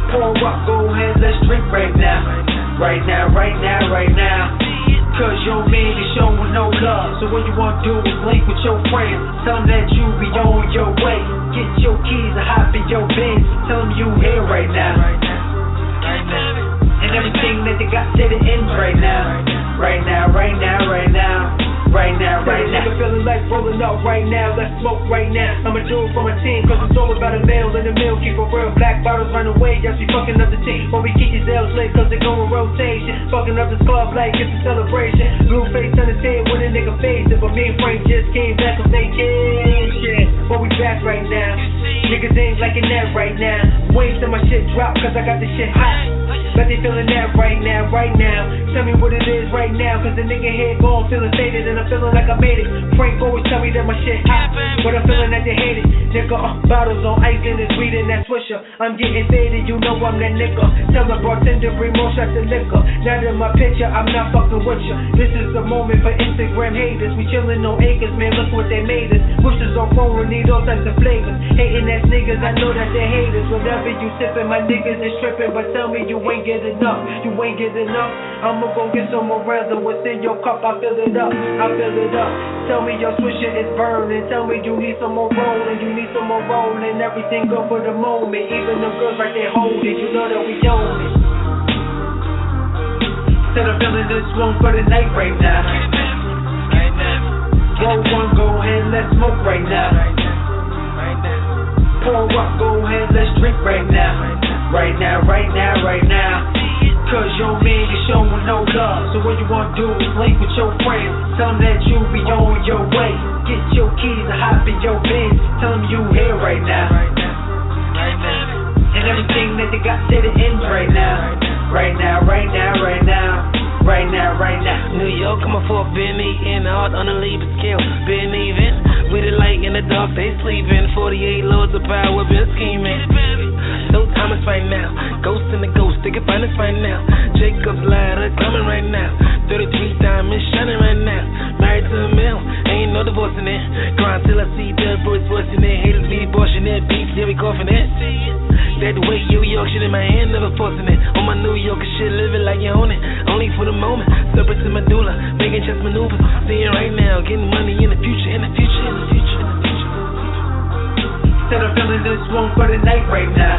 Pour up, go ahead, let's drink right now. Right now, right now, right now. Cause your man is showing no love. So what you want to do is link with your friends. Tell them that you be on your way. Get your keys and hop in your Benz. Tell them you here right now. And everything that they got said it ends right now. Right now, right now, right now. Right now, right now. Nigga feeling like rolling up right now. Let's smoke right now. I'ma do it for my team, cause it's all about a meal in the meal. Keep a real black bottles run away. Y'all see fucking up the team. But we keep these L's late, cause they going rotation. Fucking up this club like it's a celebration. Blue face on the table when a nigga face it. But me and Frank just came back from vacation. But we back right now. Niggas ain't liking that right now. Wait till my shit drop, cause I got this shit hot. But they feeling that right now, right now. Tell me what it is right now, cause the nigga head gone feeling faded. And I'm feeling like I made it. Frank always tell me that my shit hot, but I'm feeling that they hate it. Nigga, bottles on ice and it's weed and that swisher. I'm getting faded, you know I'm that nigga. Tell the bartender bring more shots of liquor. Not in my picture, I'm not fucking with you. This is the moment for Instagram haters. We chillin' on acres, man, look what they made us. Pushers on phone, we need all types of flavors. Hating ass niggas, I know that they're haters. Whatever you sippin', my niggas is trippin'. But tell me you ain't get enough, you ain't get enough. I'ma go get some more rather. What's in your cup, I fill it up, I fill it up. Tell me your swisher is burning. Tell me you need some more rolling. You need some more rolling. Everything good for the moment. Even the girls right there hold it. You know that we own it. Instead of feeling this one for the night right now. Roll one, go ahead, let's smoke right now. Pour up, go ahead, let's drink right now. Right now, right now, right now. Cause your man is showing no love. So what you want to do is link with your friends. Tell them that you be on your way. Get your keys and hop in your Benz. Tell them you here right now. And everything that they got said it ends right now. Right now, right now, right now. Right now, right now. New York coming for a big meeting. Hard on the Libra scale. Been even. With the light in the dark, they sleeping. 48 loads of power, been scheming. us right now. Ghost in the ghost, they can find us right now. Jacob's ladder coming right now. 33 diamonds shining right now. Married to a mill, ain't no divorce in it. Grind till I see dead boys voicing it. Haters be abortion it. Beats, yeah, we coughing it. That the way New York shit in my hand, never forcing it. On my New York shit, living like you own it. Only for the moment, separate to medulla, making chess maneuvers. Seeing right now, getting money in the future, in the future, in the future, in the future. Instead of feeling this one for the night right now.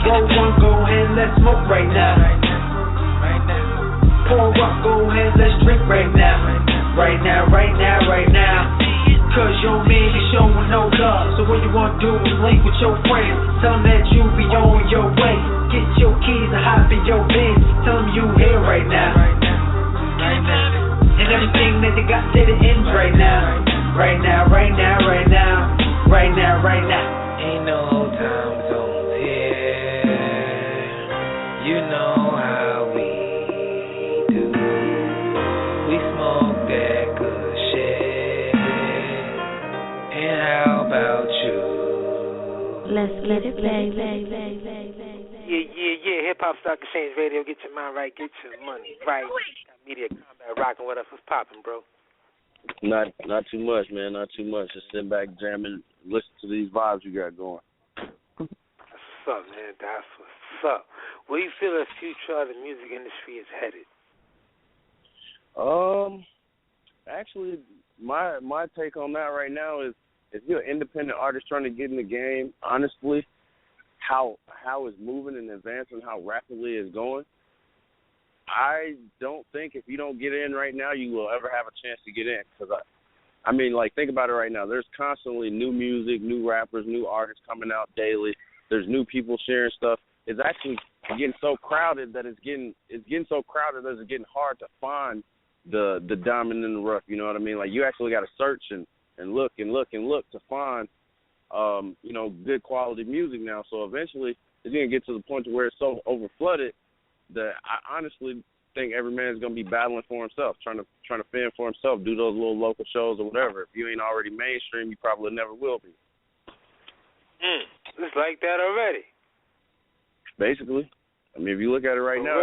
Roll one, go ahead, let's smoke right now. Pour up, go ahead, let's drink right now. Right now, right now, right now. Cause your man is showing no love. So what you wanna do is link with your friends. Tell them that you be on your way. Get your keys and hop in your Benz. Tell them you here right now. And everything that they got to the end right now. Right now, right now, right now. Right now, right now. Ain't no time zones here. You know how we do. We smoke that good shit. And how about you? Let's let it play. Yeah. Hip Hop Stock Exchange Radio. Get your mind right. Get your money right. Got Media Combat rocking with us. What's popping, bro? Not too much, man. Not too much. Just sit back, jamming, listen to these vibes you got going. That's what's up, man. That's what's up. Where you feel the future of the music industry is headed? Actually, my take on that right now is if you're an independent artist trying to get in the game, honestly, how it's moving and advancing, how rapidly it's going, I don't think if you don't get in right now, you will ever have a chance to get in. Because, I mean, like, think about it right now. There's constantly new music, new rappers, new artists coming out daily. There's new people sharing stuff. It's actually getting so crowded that it's getting so crowded that it's getting hard to find the diamond in the rough. You know what I mean? Like, you actually got to search and look to find, good quality music now. So eventually it's going to get to the point to where it's so overflooded that I honestly think every man's gonna be battling for himself, trying to fend for himself, do those little local shows or whatever. If you ain't already mainstream, you probably never will be. It's like that already. Basically, I mean, if you look at it right now,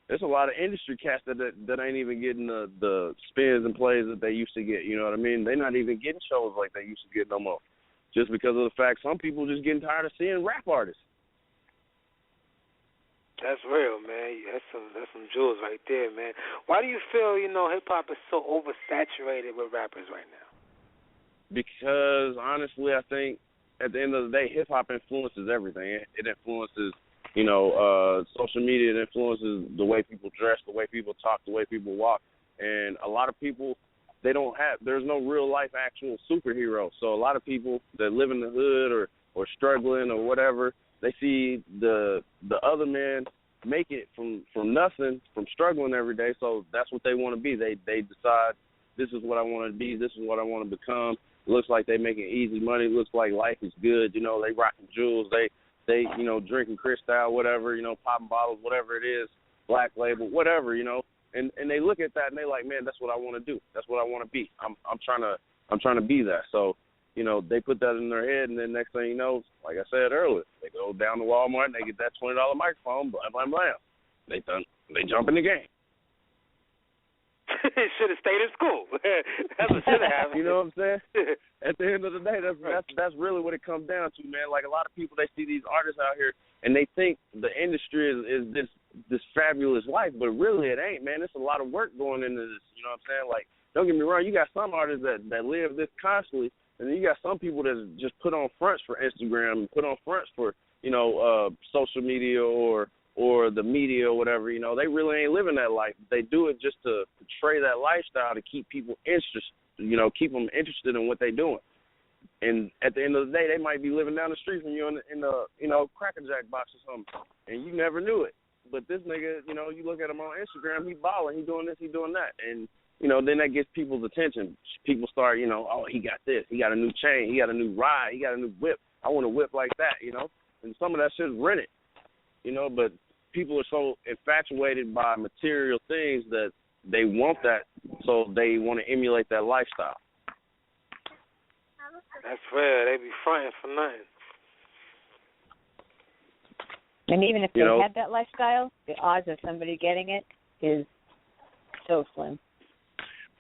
there's a lot of industry cats that ain't even getting the spins and plays that they used to get. You know what I mean? They're not even getting shows like they used to get no more, just because of the fact some people just getting tired of seeing rap artists. That's real, man. That's some jewels right there, man. Why do you feel, hip-hop is so oversaturated with rappers right now? Because, honestly, I think at the end of the day, hip-hop influences everything. It influences, social media. It influences the way people dress, the way people talk, the way people walk. And a lot of people, there's no real-life actual superhero. So a lot of people that live in the hood or struggling or whatever, they see the other man make it from nothing, from struggling every day. So that's what they want to be. They decide, this is what I want to be. This is what I want to become. It looks like they making easy money. It looks like life is good. They rocking jewels. They drinking Cristal, whatever. Popping bottles, whatever it is, Black Label, whatever. And they look at that and they like, man, that's what I want to do. That's what I want to be. I'm trying to be that. So. They put that in their head, and then next thing you know, like I said earlier, they go down to Walmart and they get that $20 microphone, blam, blam, blam. They jump in the game. Should have stayed in school. That's what should have happened. You know what I'm saying? At the end of the day, that's really what it comes down to, man. Like, a lot of people, they see these artists out here, and they think the industry is this fabulous life, but really it ain't, man. There's a lot of work going into this. You know what I'm saying? Like, don't get me wrong, you got some artists that live this constantly. And then you got some people that just put on fronts for Instagram and put on fronts for, social media or the media or whatever. They really ain't living that life. They do it just to portray that lifestyle to keep people interested, keep them interested in what they're doing. And at the end of the day, they might be living down the street from you in a Cracker Jack box or something, and you never knew it. But this nigga, you look at him on Instagram, he balling, he doing this, he doing that. And then that gets people's attention. People start, oh, he got this. He got a new chain. He got a new ride. He got a new whip. I want a whip like that, And some of that shit's rented, But people are so infatuated by material things that they want that, so they want to emulate that lifestyle. That's fair. They be fronting for nothing. And even if they had that lifestyle, the odds of somebody getting it is so slim.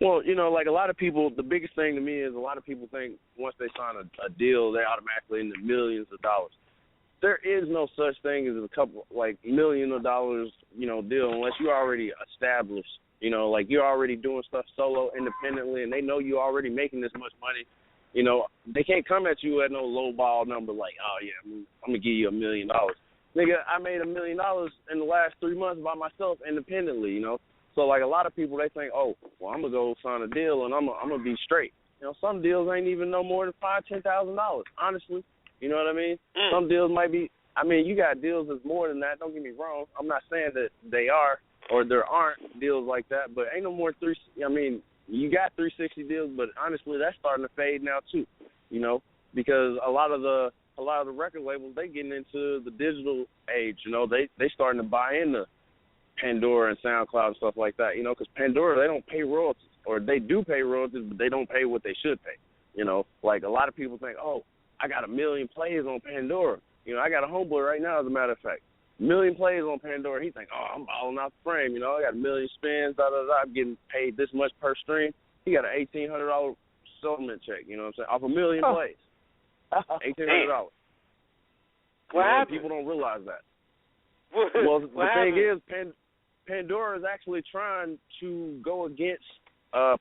Well, like a lot of people, the biggest thing to me is a lot of people think once they sign a deal, they're automatically in the millions of dollars. There is no such thing as a couple, like, $1 million deal unless you're already established. Like you're already doing stuff solo, independently, and they know you're already making this much money. They can't come at you at no low ball number like, oh, yeah, I'm going to give you $1 million. Nigga, I made $1 million in the last 3 months by myself independently, So, like, a lot of people, they think, oh, well, I'm going to go sign a deal and I'm going to be straight. Some deals ain't even no more than $5,000, $10,000, honestly. You know what I mean? Some deals might be, you got deals that's more than that. Don't get me wrong. I'm not saying that they are or there aren't deals like that, but ain't no more you got 360 deals, but honestly, that's starting to fade now too, because a lot of the record labels, they getting into the digital age, they starting to buy into Pandora and SoundCloud and stuff like that, because Pandora, they don't pay royalties, or they do pay royalties, but they don't pay what they should pay, like a lot of people think, oh, I got 1 million plays on Pandora. I got a homeboy right now, as a matter of fact, 1 million plays on Pandora. He think, oh, I'm balling out the frame. I got 1 million spins, I'm getting paid this much per stream. He got an $1,800 settlement check, what I'm saying, off 1 million plays. $1,800. What happened? People don't realize that. Well, the thing is, Pandora is actually trying to go against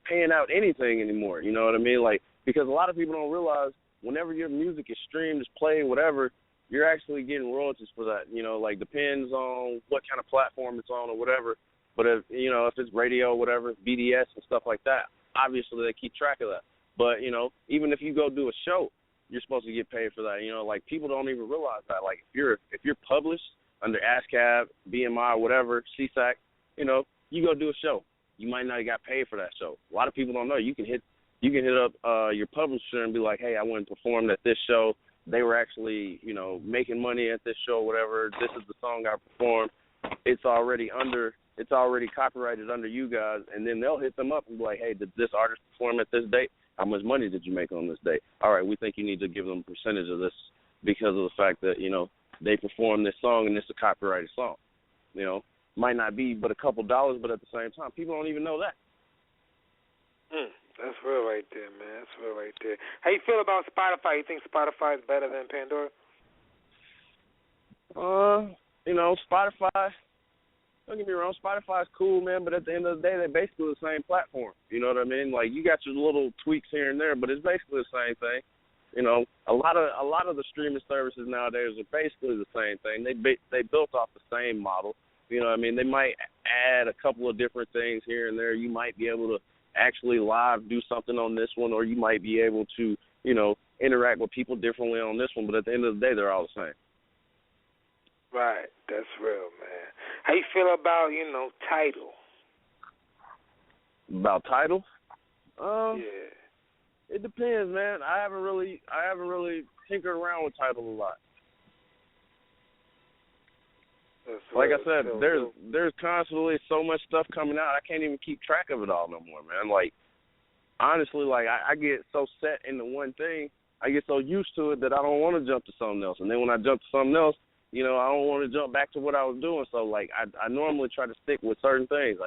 paying out anything anymore. You know what I mean? Like, because a lot of people don't realize whenever your music is streamed, is played, whatever, you're actually getting royalties for that. Like, depends on what kind of platform it's on or whatever. But if it's radio or whatever, BDS and stuff like that, obviously they keep track of that. But even if you go do a show, you're supposed to get paid for that. Like, people don't even realize that. Like, if you're published under ASCAP, BMI, whatever, CSAC, you go do a show, you might not have got paid for that show. A lot of people don't know. You can hit up your publisher and be like, hey, I went and performed at this show. They were actually, making money at this show, whatever. This is the song I performed. It's already copyrighted under you guys, and then they'll hit them up and be like, hey, did this artist perform at this date? How much money did you make on this date? All right, we think you need to give them a percentage of this because of the fact that, they performed this song and it's a copyrighted song. Might not be but a couple dollars, but at the same time, people don't even know that. That's real right there, man. That's real right there. How you feel about Spotify? You think Spotify is better than Pandora? Spotify, don't get me wrong, Spotify's cool, man, but at the end of the day, they're basically the same platform. You know what I mean? Like, you got your little tweaks here and there, but it's basically the same thing. A lot of the streaming services nowadays are basically the same thing. They built off the same model. You know what I mean? They might add a couple of different things here and there. You might be able to actually live do something on this one, or you might be able to, interact with people differently on this one, but at the end of the day, they're all the same. Right. That's real, man. How you feel about, Tidal? About Tidal? Yeah. It depends, man. I haven't really tinkered around with Tidal a lot. Like I said, there's constantly so much stuff coming out. I can't even keep track of it all no more, man. Like, honestly, like I get so set into one thing, I get so used to it that I don't want to jump to something else. And then when I jump to something else, I don't want to jump back to what I was doing. So, like, I normally try to stick with certain things.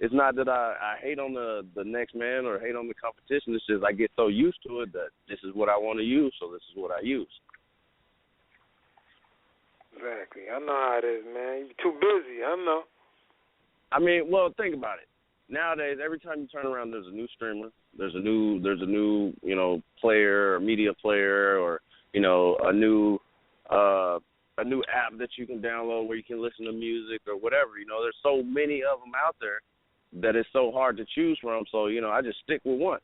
It's not that I hate on the next man or hate on the competition. It's just I get so used to it that this is what I want to use, so this is what I use. Exactly. I know how it is, man. You're too busy. I know. I mean, well, think about it. Nowadays, every time you turn around, there's a new streamer. There's a new player or media player, or a new app that you can download where you can listen to music or whatever. There's so many of them out there that it's so hard to choose from. So I just stick with one.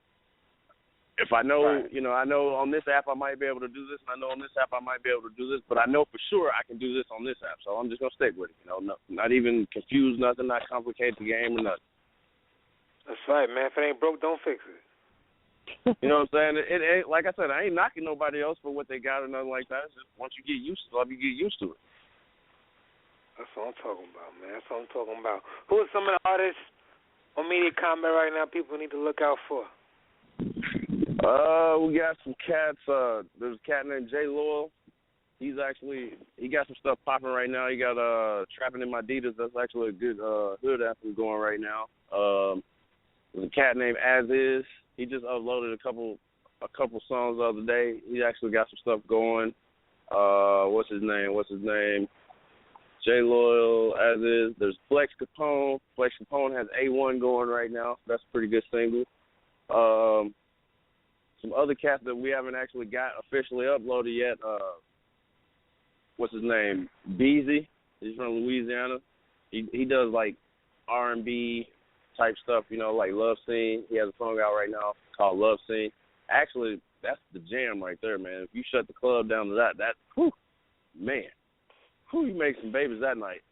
If I know, right. I know on this app I might be able to do this, and I know on this app I might be able to do this, but I know for sure I can do this on this app, so I'm just going to stick with it, not even confuse nothing, not complicate the game or nothing. That's right, man. If it ain't broke, don't fix it. You know what I'm saying? It ain't, like I said, I ain't knocking nobody else for what they got or nothing like that. It's just once you get used to it, you get used to it. That's what I'm talking about, man. That's what I'm talking about. Who are some of the artists on Media Combat right now people need to look out for? We got some cats. There's a cat named Jay Lowell. he got some stuff popping right now. He got Trapping in My Adidas. That's actually a good hood anthem going right now. There's a cat named As Is. He just uploaded a couple songs the other day. He actually got some stuff going. What's his name? J Loyal, As Is. There's Flex Capone. Flex Capone has A1 going right now. That's a pretty good single. Some other cats that we haven't actually got officially uploaded yet. What's his name? Beezy. He's from Louisiana. He does like R&B type stuff, like Love Scene. He has a song out right now called Love Scene. Actually, that's the jam right there, man. If you shut the club down to that, whew, man, you make some babies that night.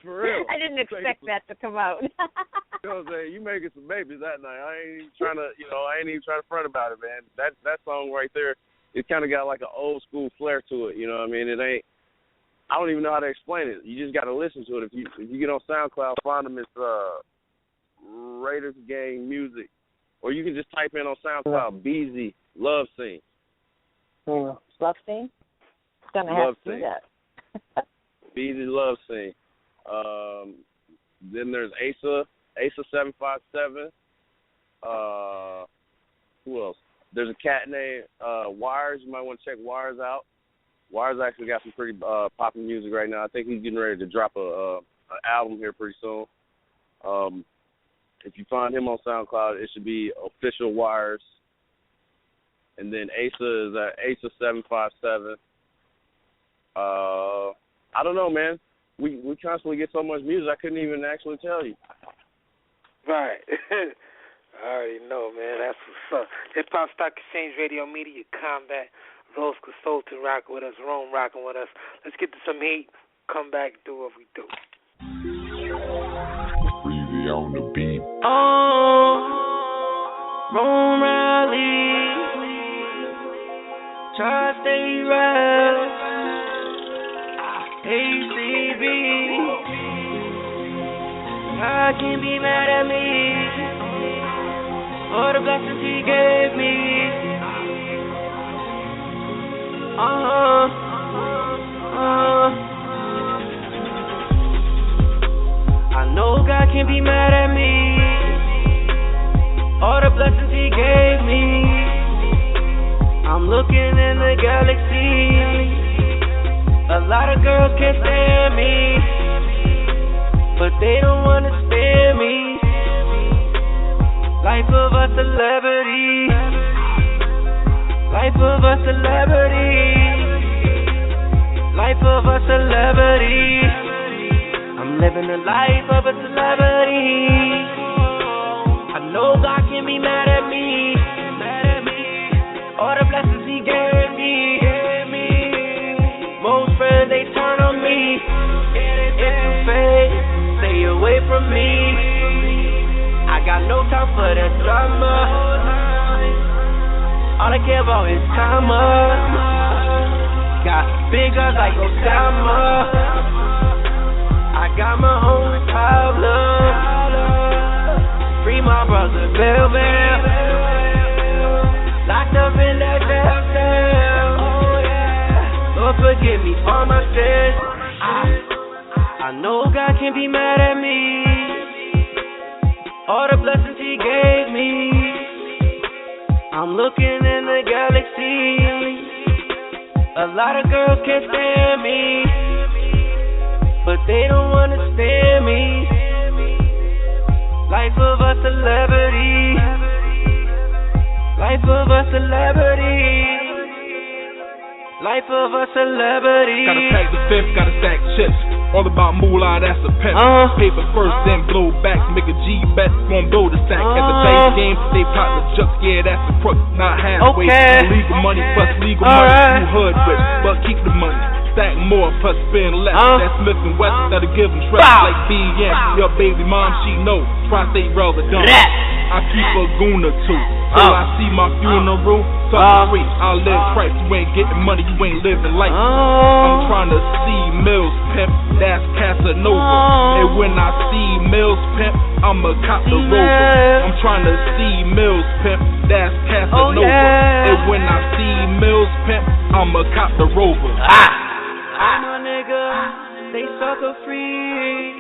For real. I didn't expect that to come out. You know what I'm saying? You making some babies that night. I ain't even trying to front about it, man. That song right there, it kind of got like an old school flair to it. You know what I mean? It ain't. I don't even know how to explain it. You just got to listen to it. If you get on SoundCloud, find them. It's Raiders Gang Music, or you can just type in on SoundCloud Beezy Love Scene. Love Scene. Gonna have to do that. Beezy Love Scene. Then there's Hhse 757. Who else? There's a cat named Wires. You might want to check Wires out. Wires actually got some pretty popping music right now. I think he's getting ready to drop an album here pretty soon. If you find him on SoundCloud, it should be Official Wires. And then Hhse is at Hhse 757. I don't know, man. We constantly get so much music, I couldn't even actually tell you. Right. I already know, man. That's what's up. Hip Hop Stock Exchange Radio Media, Kombat, Rose Consulting rocking with us, Rome rocking with us. Let's get to some heat. Come back, do what we do. Breezy on the beat. Rome rally. Try to stay right. ACB. God can't be mad at me. All the blessings he gave me. I know God can't be mad at me. All the blessings he gave me. I'm looking in the galaxy. A lot of girls can't stand me, but they don't wanna spare me. Life of a celebrity. Life of a celebrity. Life of a celebrity. I'm living the life of a celebrity. I know God can be mad at me. All the blessings he gave me. Most friends, they turn on me. If you fake, stay away from me. I got no time for that drama. All I care about is karma. Got big guns like Osama. I got my own problems. Free my brother, Bill. Locked up in that jail cell. Lord, forgive me for my sins. I know God can't be mad at me. All the blessings he gave me. I'm looking in the galaxy. A lot of girls can't stand me, but they don't wanna stand me. Life of a celebrity. Life of a celebrity. Life of a celebrity. Gotta pack the fifth, gotta stack chips. All about moolah, that's a pimp. Paper first, then blow back. Make a G bet, won't blow the stack. At the base game, they pop the jux. Yeah, that's the crook, not halfway. Legal money plus legal money. You hood with, but keep the money. Stack more plus spend less. That's Smith and Wesson that'll give them stress. Like BM, your baby mom, she know. Tri-state rather done. I keep a goon or two. Till I see my funeral, sucker free, I'll live Christ. You ain't getting money, you ain't living life. I'm trying to see Mills pimp, that's Casanova. And when I see Mills pimp, I'ma cop the Rover. I'm trying to see Mills pimp, that's Casanova. And when I see Mills pimp, I'ma cop the Rover. All my niggas, they sucker free.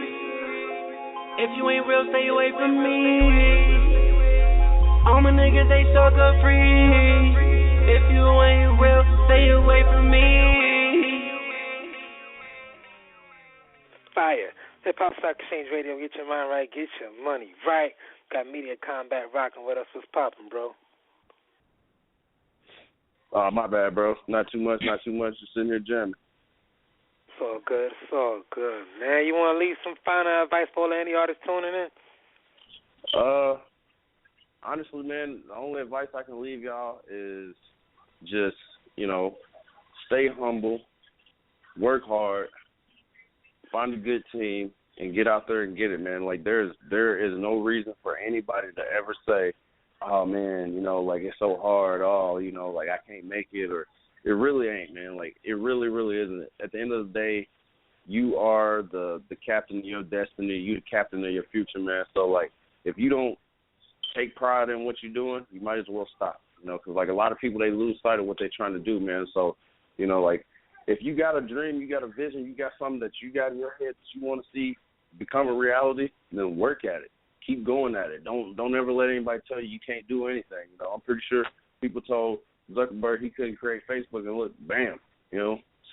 If you ain't real, stay away from me. All my niggas, they sucker free. If you ain't real, stay away from me. Fire. Hip Hop Stock Exchange Radio. Get your mind right, get your money right. Got Media Combat rocking with us. What's poppin', bro? My bad, bro. Not too much. Just sitting here jamming. It's all good, man. You want to leave some final advice for any artists tuning in? Honestly, man, the only advice I can leave y'all is just, stay humble, work hard, find a good team, and get out there and get it, man. Like, there is no reason for anybody to ever say, oh, man, it's so hard, I can't make it, or it really ain't, man. Like, it really, really isn't. At the end of the day, you are the captain of your destiny. You the captain of your future, man. So, like, if you don't take pride in what you're doing, you might as well stop, because, a lot of people, they lose sight of what they're trying to do, man. So, if you got a dream, you got a vision, you got something that you got in your head that you want to see become a reality, then work at it. Keep going at it. Don't ever let anybody tell you can't do anything. I'm pretty sure people told Zuckerberg he couldn't create Facebook, and look, bam.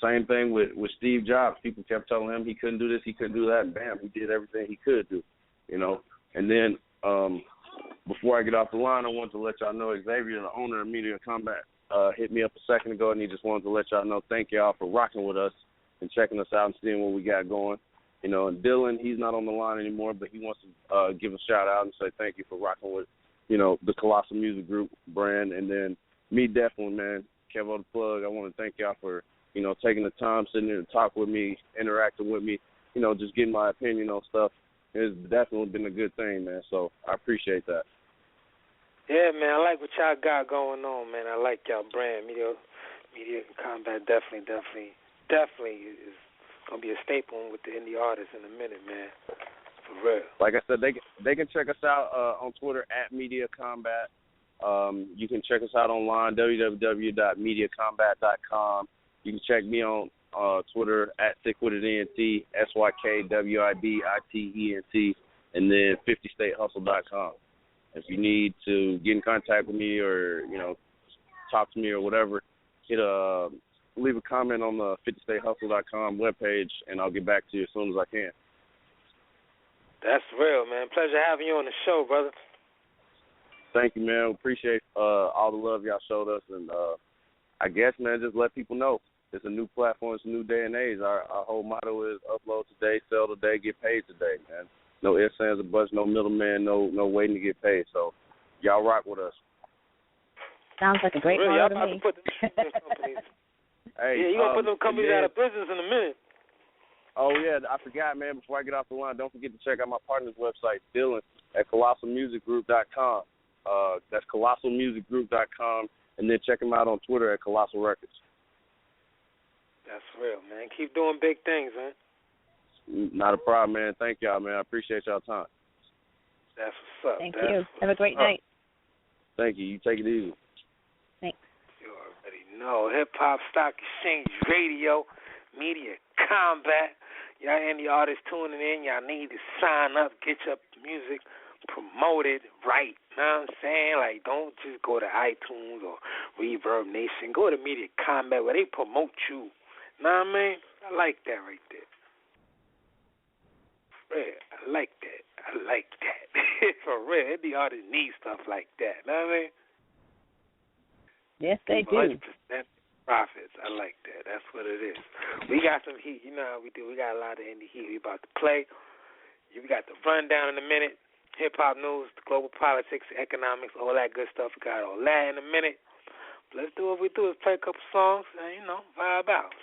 Same thing with Steve Jobs. People kept telling him he couldn't do this, he couldn't do that, and bam, he did everything he could do. And then before I get off the line, I wanted to let y'all know Xavier, the owner of Media Combat, hit me up a second ago, and he just wanted to let y'all know thank y'all for rocking with us and checking us out and seeing what we got going. And Dylan, he's not on the line anymore, but he wants to give a shout out and say thank you for rocking with, the Colossal Music Group brand. And then me, definitely, man, Kevo the Plug, I want to thank y'all for, taking the time, sitting there to talk with me, interacting with me, just getting my opinion on stuff. It's definitely been a good thing, man. So I appreciate that. Yeah, man, I like what y'all got going on, man. I like y'all brand. Media Combat definitely is going to be a staple with the indie artists in a minute, man. For real. Like I said, they can check us out on Twitter at Media Combat. You can check us out online, www.mediacombat.com. You can check me on Twitter at ThickWittedENT, SYKWIBITENT, and then 50statehustle.com. If you need to get in contact with me or, talk to me or whatever, leave a comment on the 50statehustle.com webpage, and I'll get back to you as soon as I can. That's real, man. Pleasure having you on the show, brother. Thank you, man. Appreciate all the love y'all showed us. And I guess, man, just let people know. It's a new platform. It's a new day and age. Our whole motto is upload today, sell today, get paid today, man. No ifs, ands, or buts, no middleman, no waiting to get paid. So y'all rock with us. Sounds like a great motto to me. Hey, you're going to put them companies out of business in a minute. Oh, yeah, I forgot, man. Before I get off the line, don't forget to check out my partner's website, Dylan, at colossalmusicgroup.com. That's colossalmusicgroup.com. And then check him out on Twitter at Colossal Records. That's real, man. Keep doing big things, man. Not a problem, man. Thank y'all, man. I appreciate y'all time. That's what's up. Thank you. Have a great night. Thank you. You take it easy. Thanks. You already know. Hip Hop Stock Exchange Radio, Media Combat. Y'all indie artists tuning in, y'all need to sign up, get your music promoted right. Know what I'm saying? Like, don't just go to iTunes or Reverb Nation. Go to Media Combat where they promote you. Know what I mean? I like that right there. Yeah, I like that. For real, indie artists need stuff like that. Know what I mean? Yes, they do. 100% profits. I like that. That's what it is. We got some heat. You know how we do. We got a lot of indie heat. We about to play. We got the rundown in a minute. Hip-hop news, global politics, economics, all that good stuff. We got all that in a minute. Let's do what we do is play a couple songs and, vibe out.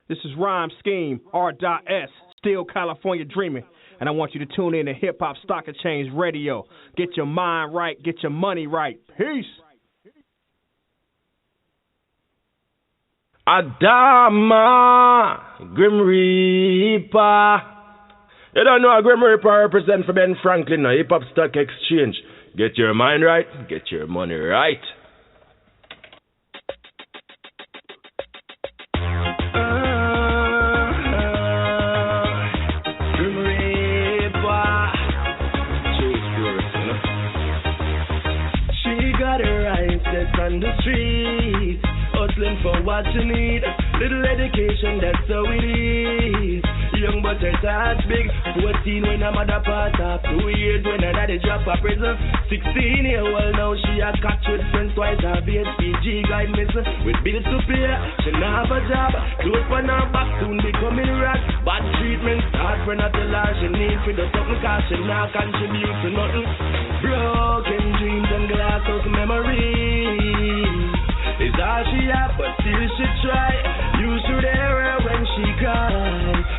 This is Rhyme Scheme, R.S, still California dreaming. And I want you to tune in to Hip Hop Stock Exchange Radio. Get your mind right, get your money right. Peace. Adama, Grim Reaper. You don't know a Grim Reaper represent for Ben Franklin, no Hip Hop Stock Exchange. Get your mind right, get your money right. On the streets, hustling for what you need. Little education, that's how it is. Young but her heart big. 14 when her mother part up. 2 years when her daddy drop a prison. 16 year old now she a catch with friends twice. Her BSPG guide missing with bills to pay. She not have a job. Clothes on her back soon becoming rat. Bad treatment start when I tell her she need for the something cause she not contribute to nothing. Broken dreams and glass house memories. It's all she have, but still she try. You should hear her when she cry.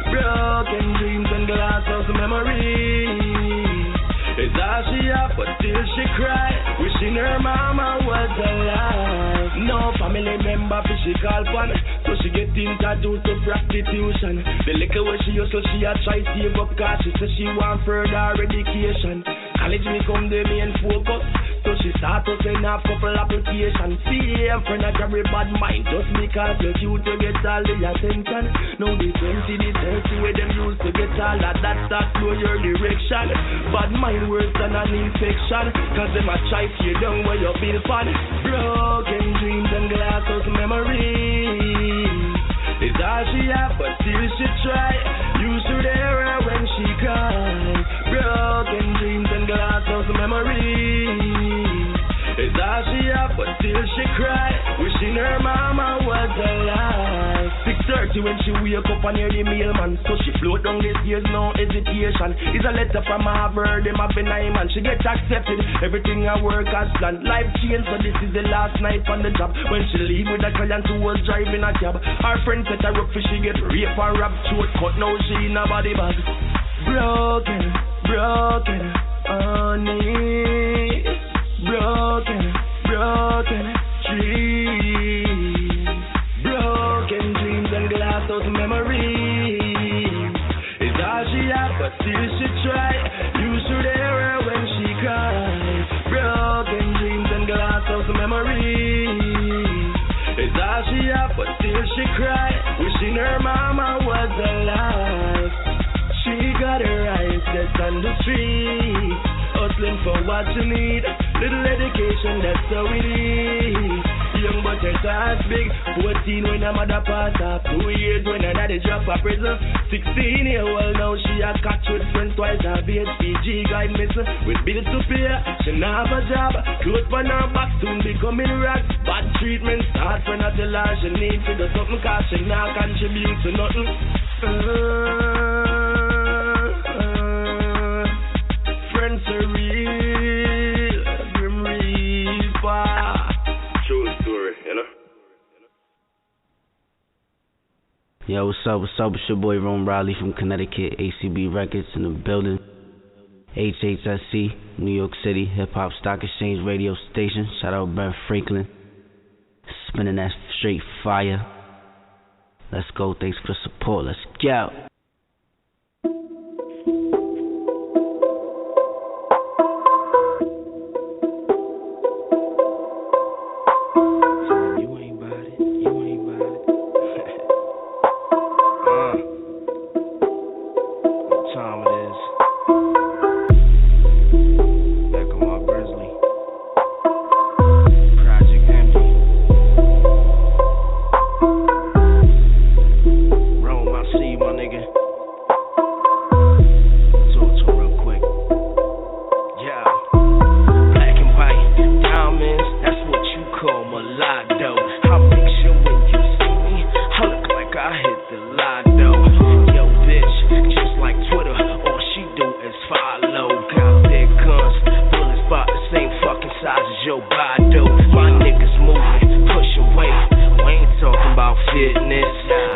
Broken dreams and glass house memories. It's all she have, but still she cry. Wishing her mama was alive. No family member for she call fun, so she get introduced to prostitution. The liquor where she used to she a try save up cause she says she want further education. College become the main focus, so she start to send a couple applications. Same friend a carry bad mind just because you're cute to get all the attention. Now the 20, the 30 where them used to get all of that start slow your direction. Bad mind worse than an infection, cause them a try to you down where you build fun. Broken dreams and glass house memories. It's all she have, but still she try. You should hear her when she cry. Broken dreams and glass house memories. It's all she have, but still she cry. Wishing her mama was alive. 6:30 when she wake up and hear the mailman, so she float down the stairs, no hesitation. It's a letter from Harvard, them have been man. She get accepted, everything I work as planned. Life changed, so this is the last night on the job. When she leave with a client who was driving a cab, her friend set her up for she get raped or robbed. Throat cut, now she in a body bag. Broken, broken, honey. Broken, broken dreams. Broken dreams and glass house memories. It's all she have, but still she try. You should hear her when she cry. Broken dreams and glass house memories. It's all she have, but still she cry. Wishing her mama was alive. She got her eyes set on the street, hustling for what you need. Little education, that's how it is. Young but her heart big. 14 when her mother part up. 2 years when her daddy drop a prison. 16 year old now she a catch with friends twice. Her BSPG guide missing with bills to pay. She not have a job. Clothes on her back soon becoming rat. Bad treatment start when I tell her she need to do something cause she not contribute to nothing. Friends are real, Grim Reaper. True story, you know. Yo, what's up? It's your boy Ron Riley from Connecticut, ACB Records in the building. Hhse, New York City, Hip Hop Stock Exchange radio station. Shout out Ben Franklin. Spinning that straight fire. Let's go, thanks for the support. Let's go.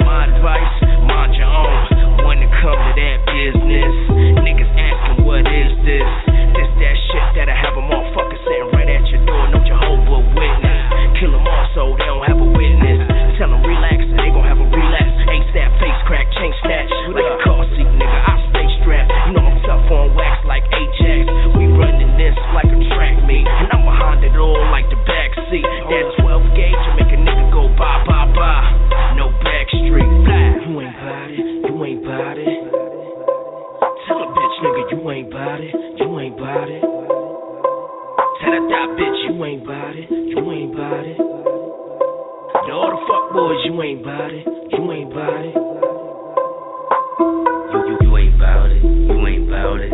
My advice, bout it, you ain't bout it. Tell that bitch, you ain't bout it, you ain't bout it. All the fuck boys, you ain't bout it, you ain't bout it. You ain't bout it, you ain't bout it.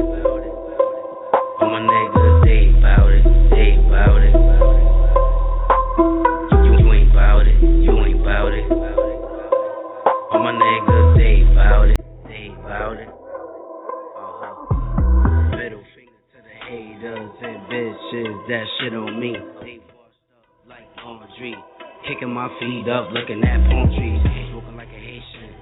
All my niggas, they bout it, they bout it. You ain't bout it, you ain't bout it. All my niggas, they bout it, they bout it. Middle finger to the haters and bitches, that shit on me. They bossed up like laundry. Kicking my feet up, looking at palm trees. Smoking like a Haitian.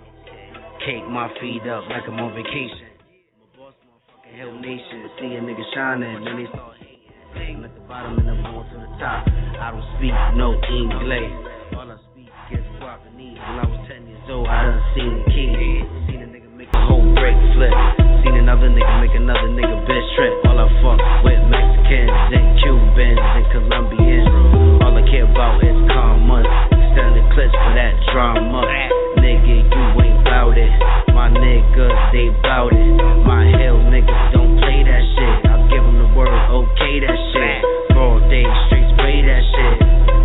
Cake my feet up like I'm on vacation. I'm a boss, motherfucking Hell Nation. See a nigga shining, then they start hating. I'm at the bottom and I'm going to the top. I don't speak no English. All I speak is Guapanese. When I was 10 years old, I done seen the king. Seen a nigga make a whole brick flip. Seen another nigga make another nigga bitch trip. All I fuck with Mexicans and Cubans and Colombians. All I care about is commas. Standing clips for that drama. Nigga, you ain't bout it. My niggas, they bout it. My hell niggas don't play that shit. I'll give them the word, okay that shit. All day, straight spray that shit.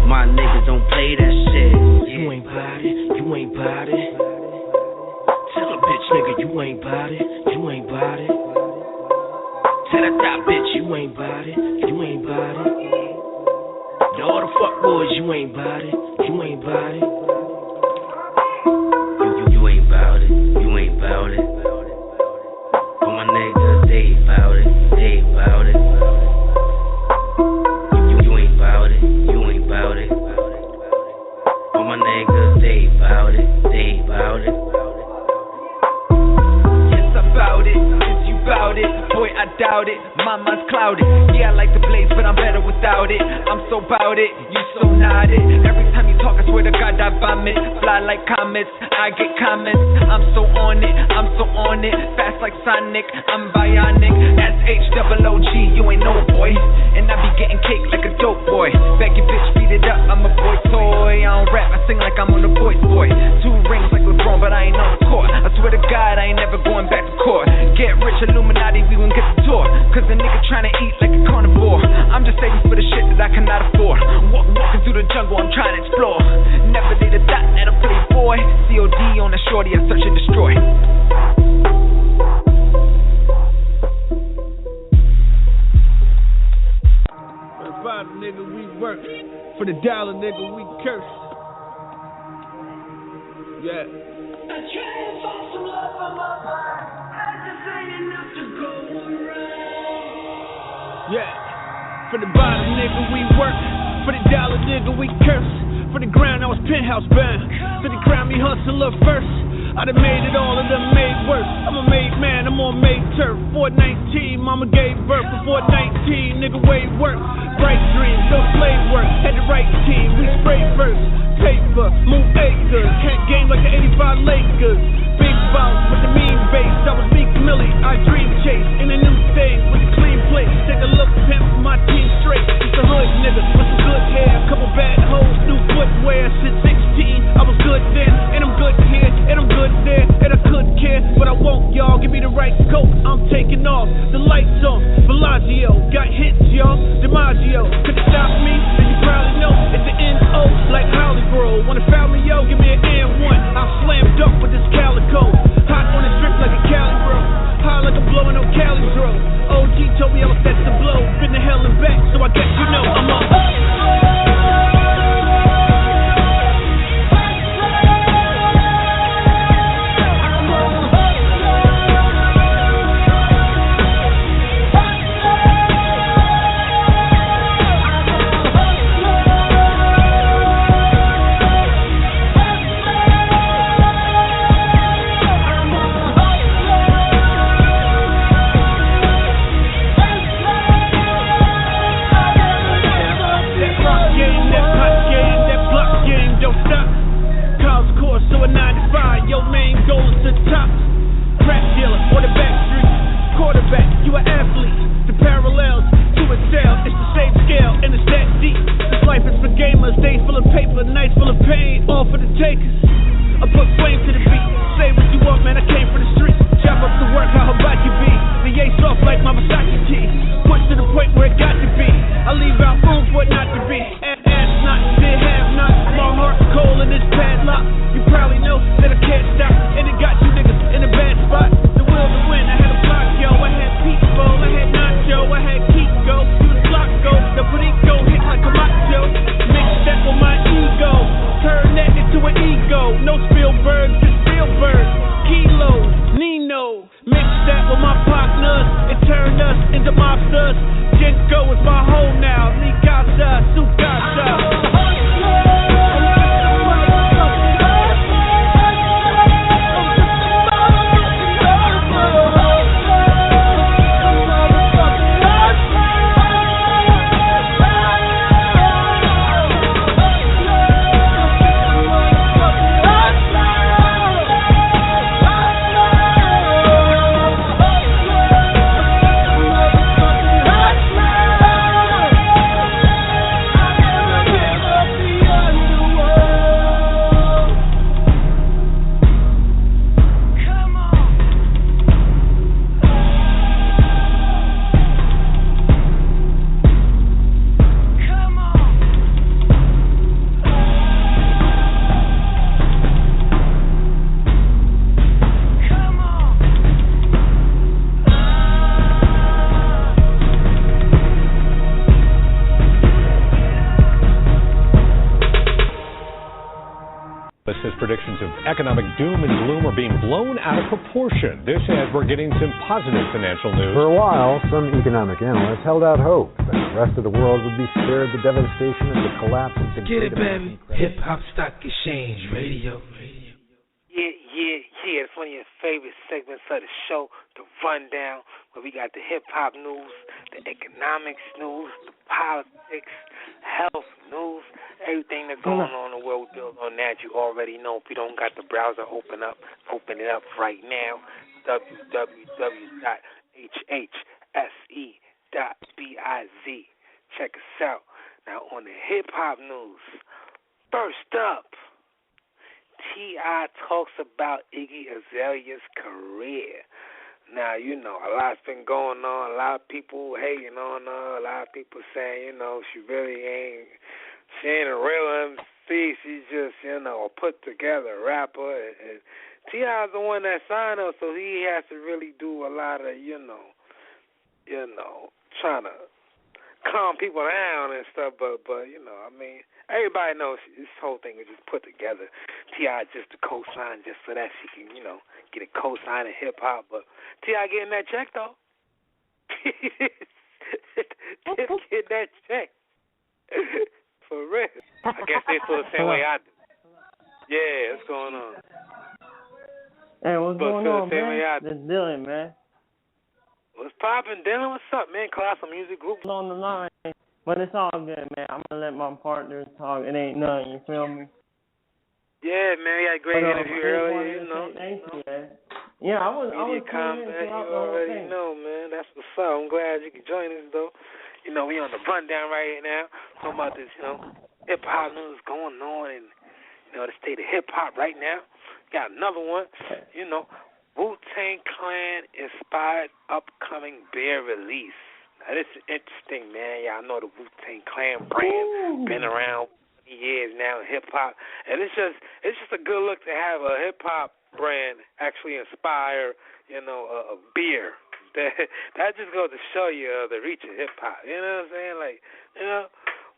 My niggas don't play that shit. You ain't bout it, you ain't bout it. Tell a bitch nigga, you ain't bout it, you ain't bout it. Tell that bitch, you ain't bout it, you ain't bout it. All the fuck boys, you ain't bout it, you ain't bout it. You ain't bout it, you ain't bout it. All my niggas, they bout it, they bout it. You ain't bout it, you ain't bout it. All my niggas, they bout it, they bout it. Yes, I'm bout it, is you bout it? Boy, I doubt it, my mind's clouded. Yeah, I like the blaze, but I'm better without it. I'm so bout it, you so not it. Every time you talk, I swear to God, I vomit. Fly like comets, I get comments. I'm so on it, I'm so on it. Fast like Sonic, I'm bionic. That's H-double-O-G, you ain't no boy. And I be getting cake like a dope boy. Beg your bitch, beat it up, I'm a boy toy. I don't rap, I sing like I'm on the voice boy. 2 rings like LeBron, but I ain't on the court. I swear to God, I ain't never going back to court. Get rich, Illuminati, we gon' get the tour. Cause the nigga tryna eat like a carnivore. I'm just saving for the shit that I cannot afford. Walking through the jungle, I'm trying to explore. Never did a dot at a playboy. COD on a shorty, I search and destroy. For the bottom, nigga, we work. For the dollar, nigga, we curse. Yeah. I try to find some love on my mind. I just ain't enough to go around. Yeah. For the bottom, nigga, we work. For the dollar, nigga, we curse. For the ground, I was penthouse bound. To the crown, me hustler first. I done made it all and done made worse. I'm a made man, I'm on made turf. 419, mama gave birth. Before 19, nigga, way work. Bright dreams, don't play work. Had the right team, we spray first. Paper, move acres. Can't game like the 85 Lakers. Big bounce with the mean bass. I was Meek Millie, I dream chase. In a new thing with a clean plate. Take a look, pimp, my team straight. It's the hood, nigga, with some good hair. Couple bad hoes, new footwear. Since 16, I was good then. And I'm good here, and I'm good there. And I couldn't care, but I won't, y'all. Give me the right coat, I'm taking off. The lights on, Bellagio. Got hits, y'all. DiMaggio. Could it stop me? Then you probably know. It's the N.O. like Hollywood. Wanna foul me, yo? Give me an N1. I'll slam dunk with this cat. economic doom and gloom are being blown out of proportion. This as we're getting some positive financial news. For a while, some economic analysts held out hope that the rest of the world would be spared the devastation of the collapse of the Get it, baby. Hip Hop Stock Exchange Radio. Yeah. It's one of your favorite segments of the show, the Rundown, where we got the hip-hop news, the economics news, the politics, health news, everything that's going on in the world. We build on that. You already know. If you don't got the browser open it up right now, www.hhse.biz. Check us out. Now, on the hip-hop news, first up, T.I. talks about Iggy Azalea's career. Now, you know, a lot's been going on. A lot of people hating on her. A lot of people saying, you know, she ain't a real MC. She's just, you know, a put-together rapper. And T.I.'s the one that signed her, so he has to really do a lot of, you know, trying to calm people down and stuff. But you know, I mean, everybody knows this whole thing is just put together. T.I. just to co-sign just so that she can, you know, get a co-sign in hip-hop. But T.I. getting that check, though. Just get that check. For real. I guess they feel the same way I do. Yeah, what's going on? Hey, what's going on, man? It's Dylan, man. What's poppin', Dylan? What's up, man? Colossal Music Group. On the line. But it's all good, man. I'm going to let my partners talk. It ain't nothing, you feel me? Yeah, man. We had a great interview earlier, you know. Thank you, man. Yeah, I was Combat, you already know, man. That's what's up. I'm glad you could join us, though. You know, we on the rundown right now. Talking about this, you know, hip-hop news going on in, you know, the state of hip-hop right now. Got another one, you know, Wu-Tang Clan inspired upcoming beer release. Now, this is interesting, man. Y'all know the Wu-Tang Clan brand. Been around 20 years now in hip-hop. And it's just a good look to have a hip-hop brand actually inspire, you know, a beer. That just goes to show you the reach of hip-hop. You know what I'm saying? Like, you know,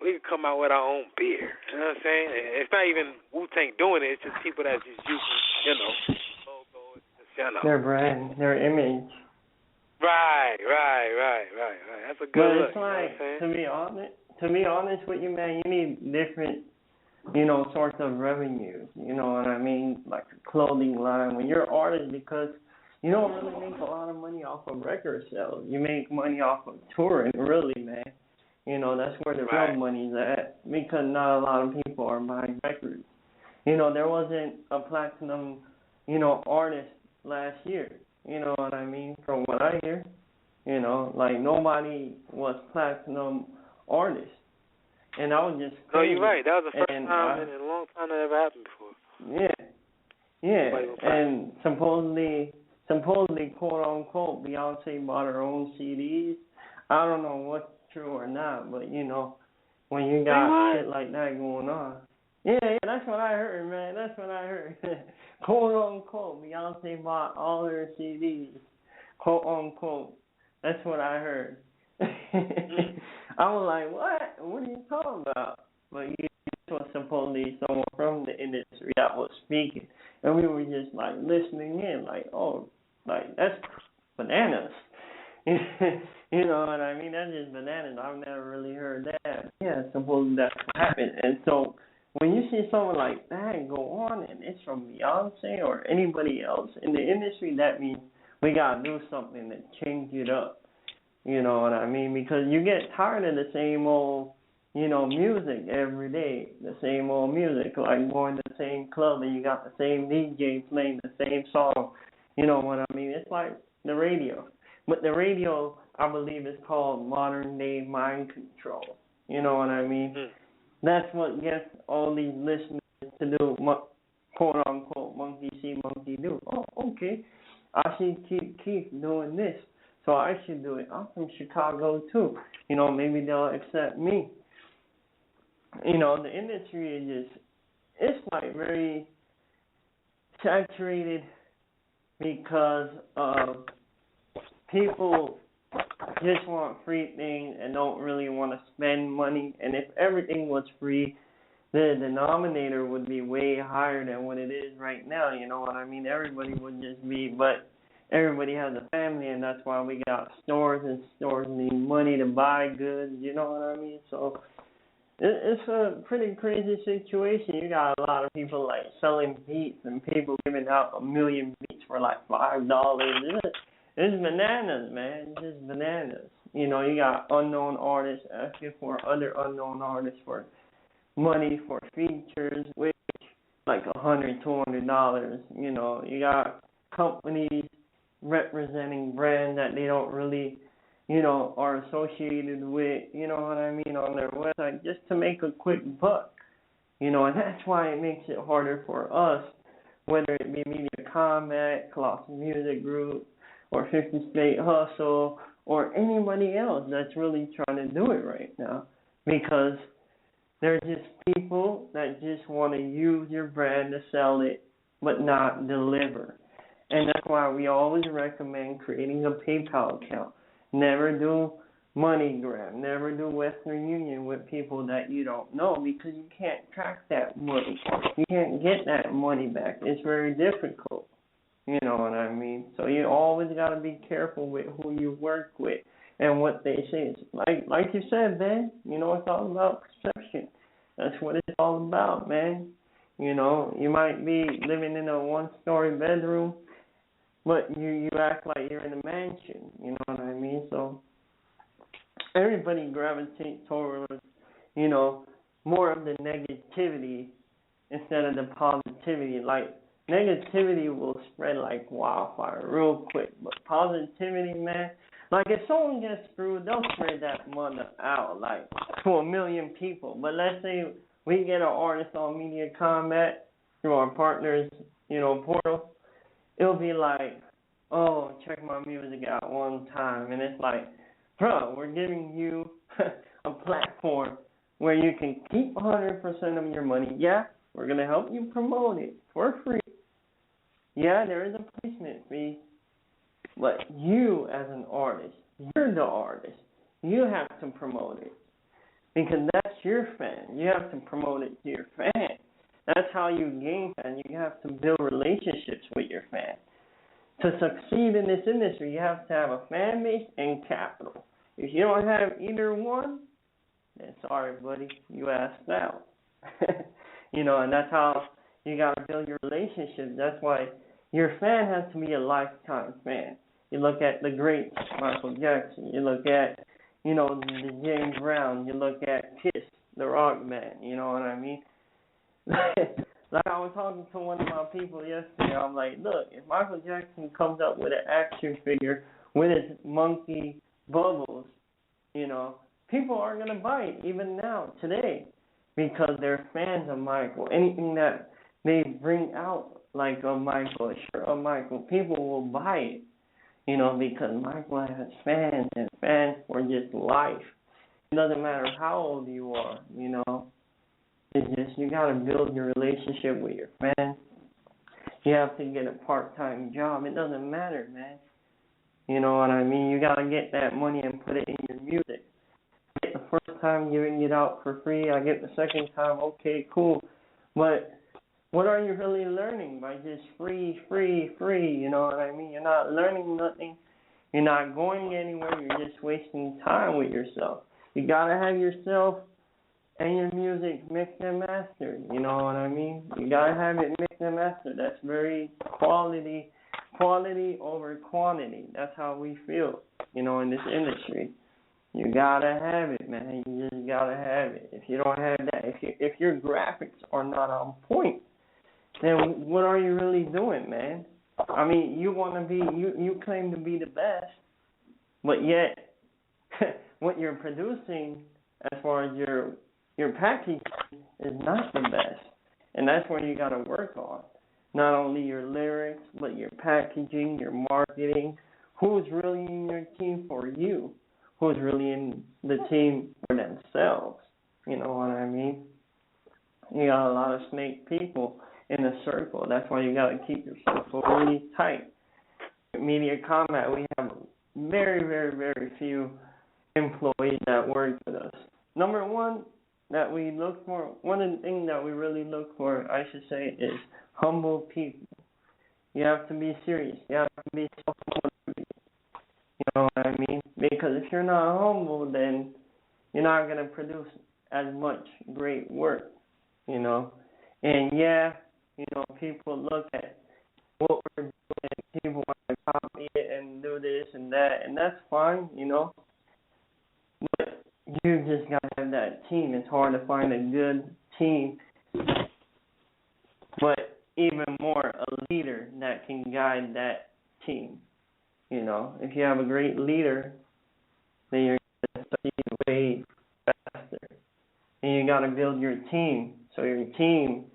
we could come out with our own beer. You know what I'm saying? It's not even Wu-Tang doing it. It's just people that just using, you know, logo. You know. Their brand, their image. Right. That's a good look. It's like, to be honest with you, man, you need different, you know, sorts of revenue. You know what I mean? Like a clothing line. When you're an artist, because you don't really make a lot of money off of record sales. You make money off of touring, really, man. You know, that's where the real money's at, because not a lot of people are buying records. You know, there wasn't a platinum, you know, artist last year. You know what I mean? From what I hear, you know, like nobody was platinum artist. And I was just crazy. No, you're right. That was the first time in a long time that ever happened before. Yeah. And supposedly, quote unquote, Beyonce bought her own CDs. I don't know what's true or not, but you know, when you got shit like that going on. Yeah, that's what I heard, man. That's what I heard. Quote unquote, Beyonce bought all her CDs. Quote unquote. That's what I heard. I was like, what? What are you talking about? But this was supposedly someone from the industry that was speaking. And we were just like listening in, like, oh, like that's bananas. You know what I mean? That's just bananas. I've never really heard that. Yeah, supposedly that's what happened. And so when you see someone like that go on and it's from Beyonce or anybody else in the industry, that means we got to do something to change it up. You know what I mean? Because you get tired of the same old, you know, music every day. The same old music, like going to the same club and you got the same DJ playing the same song. You know what I mean? It's like the radio. But the radio, I believe, is called modern day mind control. You know what I mean? That's what gets all these listeners to do, quote unquote, monkey see, monkey do. Oh, okay. I should keep doing this, so I should do it. I'm from Chicago too. You know, maybe they'll accept me. You know, the industry is just, it's like very saturated because of people just want free things and don't really want to spend money. And if everything was free, the denominator would be way higher than what it is right now. You know what I mean? Everybody would just be, but everybody has a family, and that's why we got stores, and stores need money to buy goods. You know what I mean? So it's a pretty crazy situation. You got a lot of people like selling beats, and people giving out 1 million beats for like $5. It's bananas, man. It's just bananas. You know, you got unknown artists asking for other unknown artists for money for features, which like $100, $200. You know, you got companies representing brands that they don't really, you know, are associated with, you know what I mean, on their website just to make a quick buck. You know, and that's why it makes it harder for us, whether it be Media Kombat, Colossal Music Group, or 50 State Hustle, or anybody else that's really trying to do it right now, because they're just people that just want to use your brand to sell it but not deliver. And that's why we always recommend creating a PayPal account. Never do MoneyGram, never do Western Union with people that you don't know, because you can't track that money. You can't get that money back. It's very difficult. You know what I mean? So you always got to be careful with who you work with and what they say. It's like you said, Ben, you know, it's all about perception. That's what it's all about, man. You know, you might be living in a one-story bedroom, but you act like you're in a mansion. You know what I mean? So everybody gravitates towards, you know, more of the negativity instead of the positivity. Like, negativity will spread like wildfire real quick, but positivity, man, like if someone gets screwed, they'll spread that mother out like to 1 million people. But let's say we get an artist on Media Kombat through our partners, you know, portal, it'll be like, oh, check my music out one time, and it's like, bro, we're giving you a platform where you can keep 100% of your money. Yeah, we're gonna help you promote it for free. Yeah, there is a placement fee, but you as an artist, you're the artist. You have to promote it because that's your fan. You have to promote it to your fan. That's how you gain fans. You have to build relationships with your fan. To succeed in this industry, you have to have a fan base and capital. If you don't have either one, then sorry, buddy, you asked out. You know, and that's how you got to build your relationships. That's why your fan has to be a lifetime fan. You look at the greats, Michael Jackson. You look at, you know, the James Brown. You look at Kiss, the rock band. You know what I mean? Like I was talking to one of my people yesterday. I'm like, look, if Michael Jackson comes up with an action figure with his monkey Bubbles, you know, people are going to buy it even now, today, because they're fans of Michael. Anything that they bring out like a Michael, a shirt of Michael, people will buy it, you know, because Michael has fans, and fans for just life. It doesn't matter how old you are, you know. It's just you got to build your relationship with your fans. You have to get a part-time job. It doesn't matter, man. You know what I mean? You got to get that money and put it in your music. I get the first time giving it out for free. I get the second time, okay, cool. But what are you really learning by just free? You know what I mean? You're not learning nothing. You're not going anywhere. You're just wasting time with yourself. You got to have yourself and your music mixed and mastered. You know what I mean? You got to have it mixed and mastered. That's very quality over quantity. That's how we feel, you know, in this industry. You got to have it, man. You just got to have it. If you don't have that, if your graphics are not on point, then what are you really doing, man? I mean, you want to be, you claim to be the best, but yet what you're producing as far as your packaging is not the best. And that's where you got to work on. Not only your lyrics, but your packaging, your marketing. Who's really in your team for you? Who's really in the team for themselves? You know what I mean? You got a lot of snake people in a circle. That's why you got to keep your circle really tight. At Media Kombat, we have very, very, very few employees that work with us. Number one, that we look for, one of the things that we really look for, I should say, is humble people. You have to be serious. You have to be self-motivated. You know what I mean? Because if you're not humble, then you're not going to produce as much great work, you know. And yeah, you know, people look at what we're doing, people want to copy it and do this and that, and that's fine, you know. But you just got to have that team. It's hard to find a good team, but even more a leader that can guide that team. You know, if you have a great leader, then you're going to succeed way faster. And you got to build your team. So your team,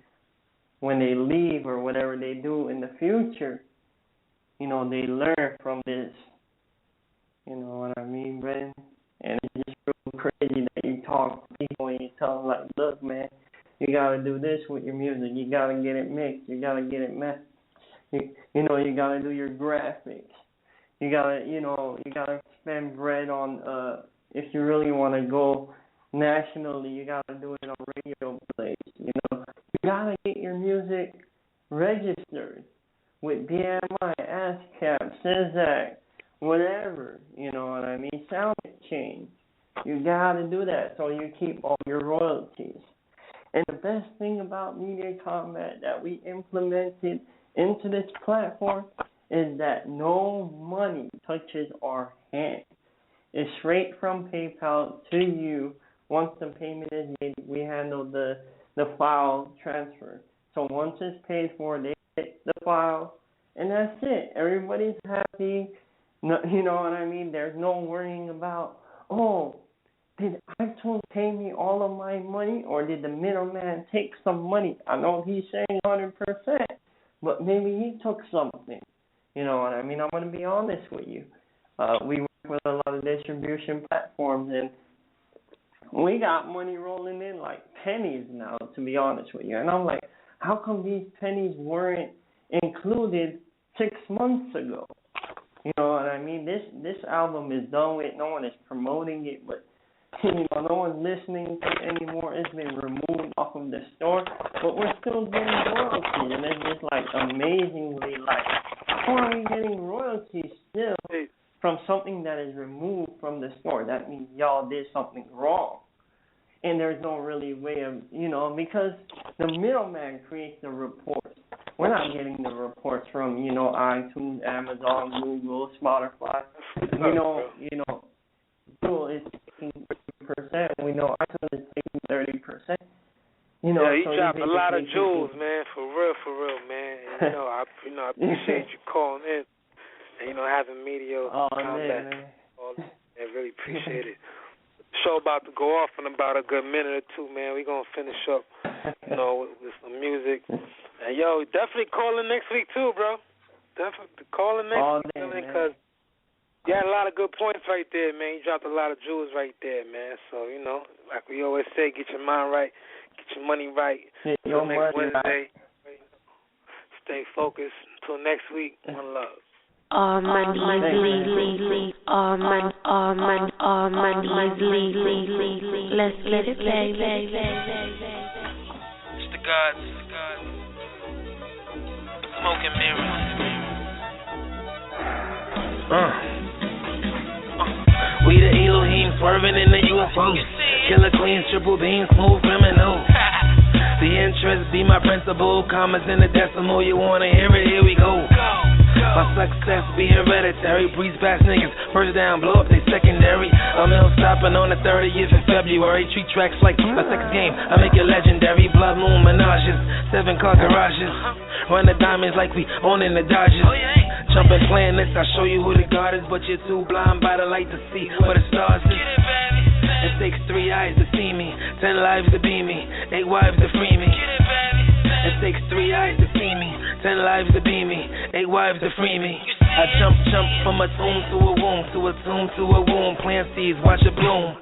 when they leave or whatever they do in the future, you know, they learn from this. You know what I mean, Brennan? And it's just real crazy that you talk to people and you tell them, like, look, man, you got to do this with your music. You got to get it mixed. You got to get it messed. You know, you got to do your graphics. You got to, you know, you got to spend bread on, if you really want to go nationally, you got to do it on radio plays. You know, you got to get your music registered with BMI, ASCAP, SZAC, whatever, you know what I mean, sound change. You got to do that so you keep all your royalties. And the best thing about Media Kombat that we implemented into this platform is that no money touches our hand. It's straight from PayPal to you. Once the payment is made, we handle the file transfer. So once it's paid for, they get the file, and that's it. Everybody's happy. No, you know what I mean? There's no worrying about, oh, did iTunes pay me all of my money, or did the middleman take some money? I know he's saying 100%, but maybe he took something. You know what I mean? I'm going to be honest with you. We work with a lot of distribution platforms, and we got money rolling in like pennies now, to be honest with you. And I'm like, how come these pennies weren't included 6 months ago? You know what I mean? This album is done with. No one is promoting it, but you know, no one's listening to it anymore. It's been removed off of the store, but we're still getting royalties, and it's just like amazingly like, how are we getting royalties still from something that is removed from the store? That means y'all did something wrong. And there's no really way of, you know, because the middleman creates the reports. We're not getting the reports from, you know, iTunes, Amazon, Google, Spotify. You know, Google is taking 30%. We know iTunes is taking 30%. You know, yeah, you so dropped a lot of jewels, man, for real, man. And, I appreciate you calling in and, you know, having Media Kombat. I really appreciate it. Show about to go off in about a good minute or two, man. We're going to finish up, you know, with some music. And, yo, definitely call in next week, too, bro. Definitely call in next week, because you had a lot of good points right there, man. You dropped a lot of jewels right there, man. So, you know, like we always say, get your mind right, get your money right. Until next Wednesday. Right. Stay focused. Until next week, one love. All money, all money, let's let it play. It's the gods, smoking mirrors. We the Elohim swerving in the UFO. Killer queens, triple beams, smooth criminal. The interest be my principal. Commas in the decimal, you wanna hear it? Here we go. My success be hereditary. Breeze past niggas, first down, blow up they secondary. A mill stopping on the 30th of February. Treat tracks like my sex game, I make it legendary. Blood moon menages, 7-car garages. Run the diamonds like we owning the Dodgers. Jumping planets, I show you who the God is, but you're too blind by the light to see where the stars is. It takes 3 eyes to see me, 10 lives to be me, 8 wives to free me. It takes 3 eyes to see me, 10 lives to be me, 8 wives to free me. I jump from a tomb to a womb, to a tomb to a womb. Plant seeds, watch it bloom.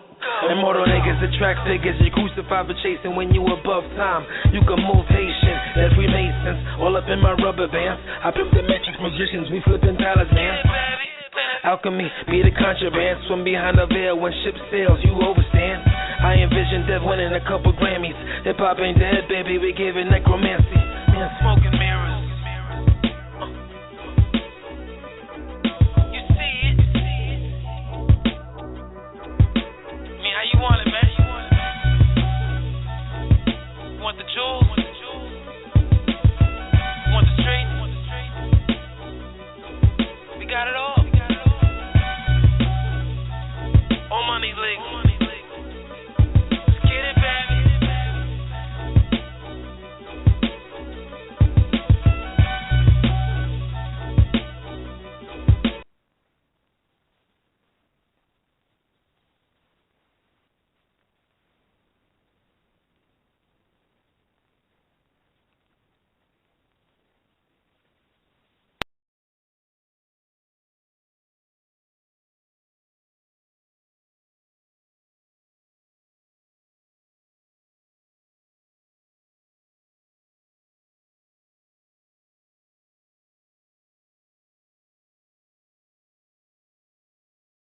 Immortal niggas attract figures. You crucified for chasing when you above time. You can move patient, that's Freemasons. All up in my rubber bands. I pimp the matrix magicians, we flipping talismans. Alchemy, be the contraband. Swim behind the veil when ship sails, you overstand. I envision death winning a couple Grammys. Hip hop ain't dead, baby, we give it necromancy. Man, smoking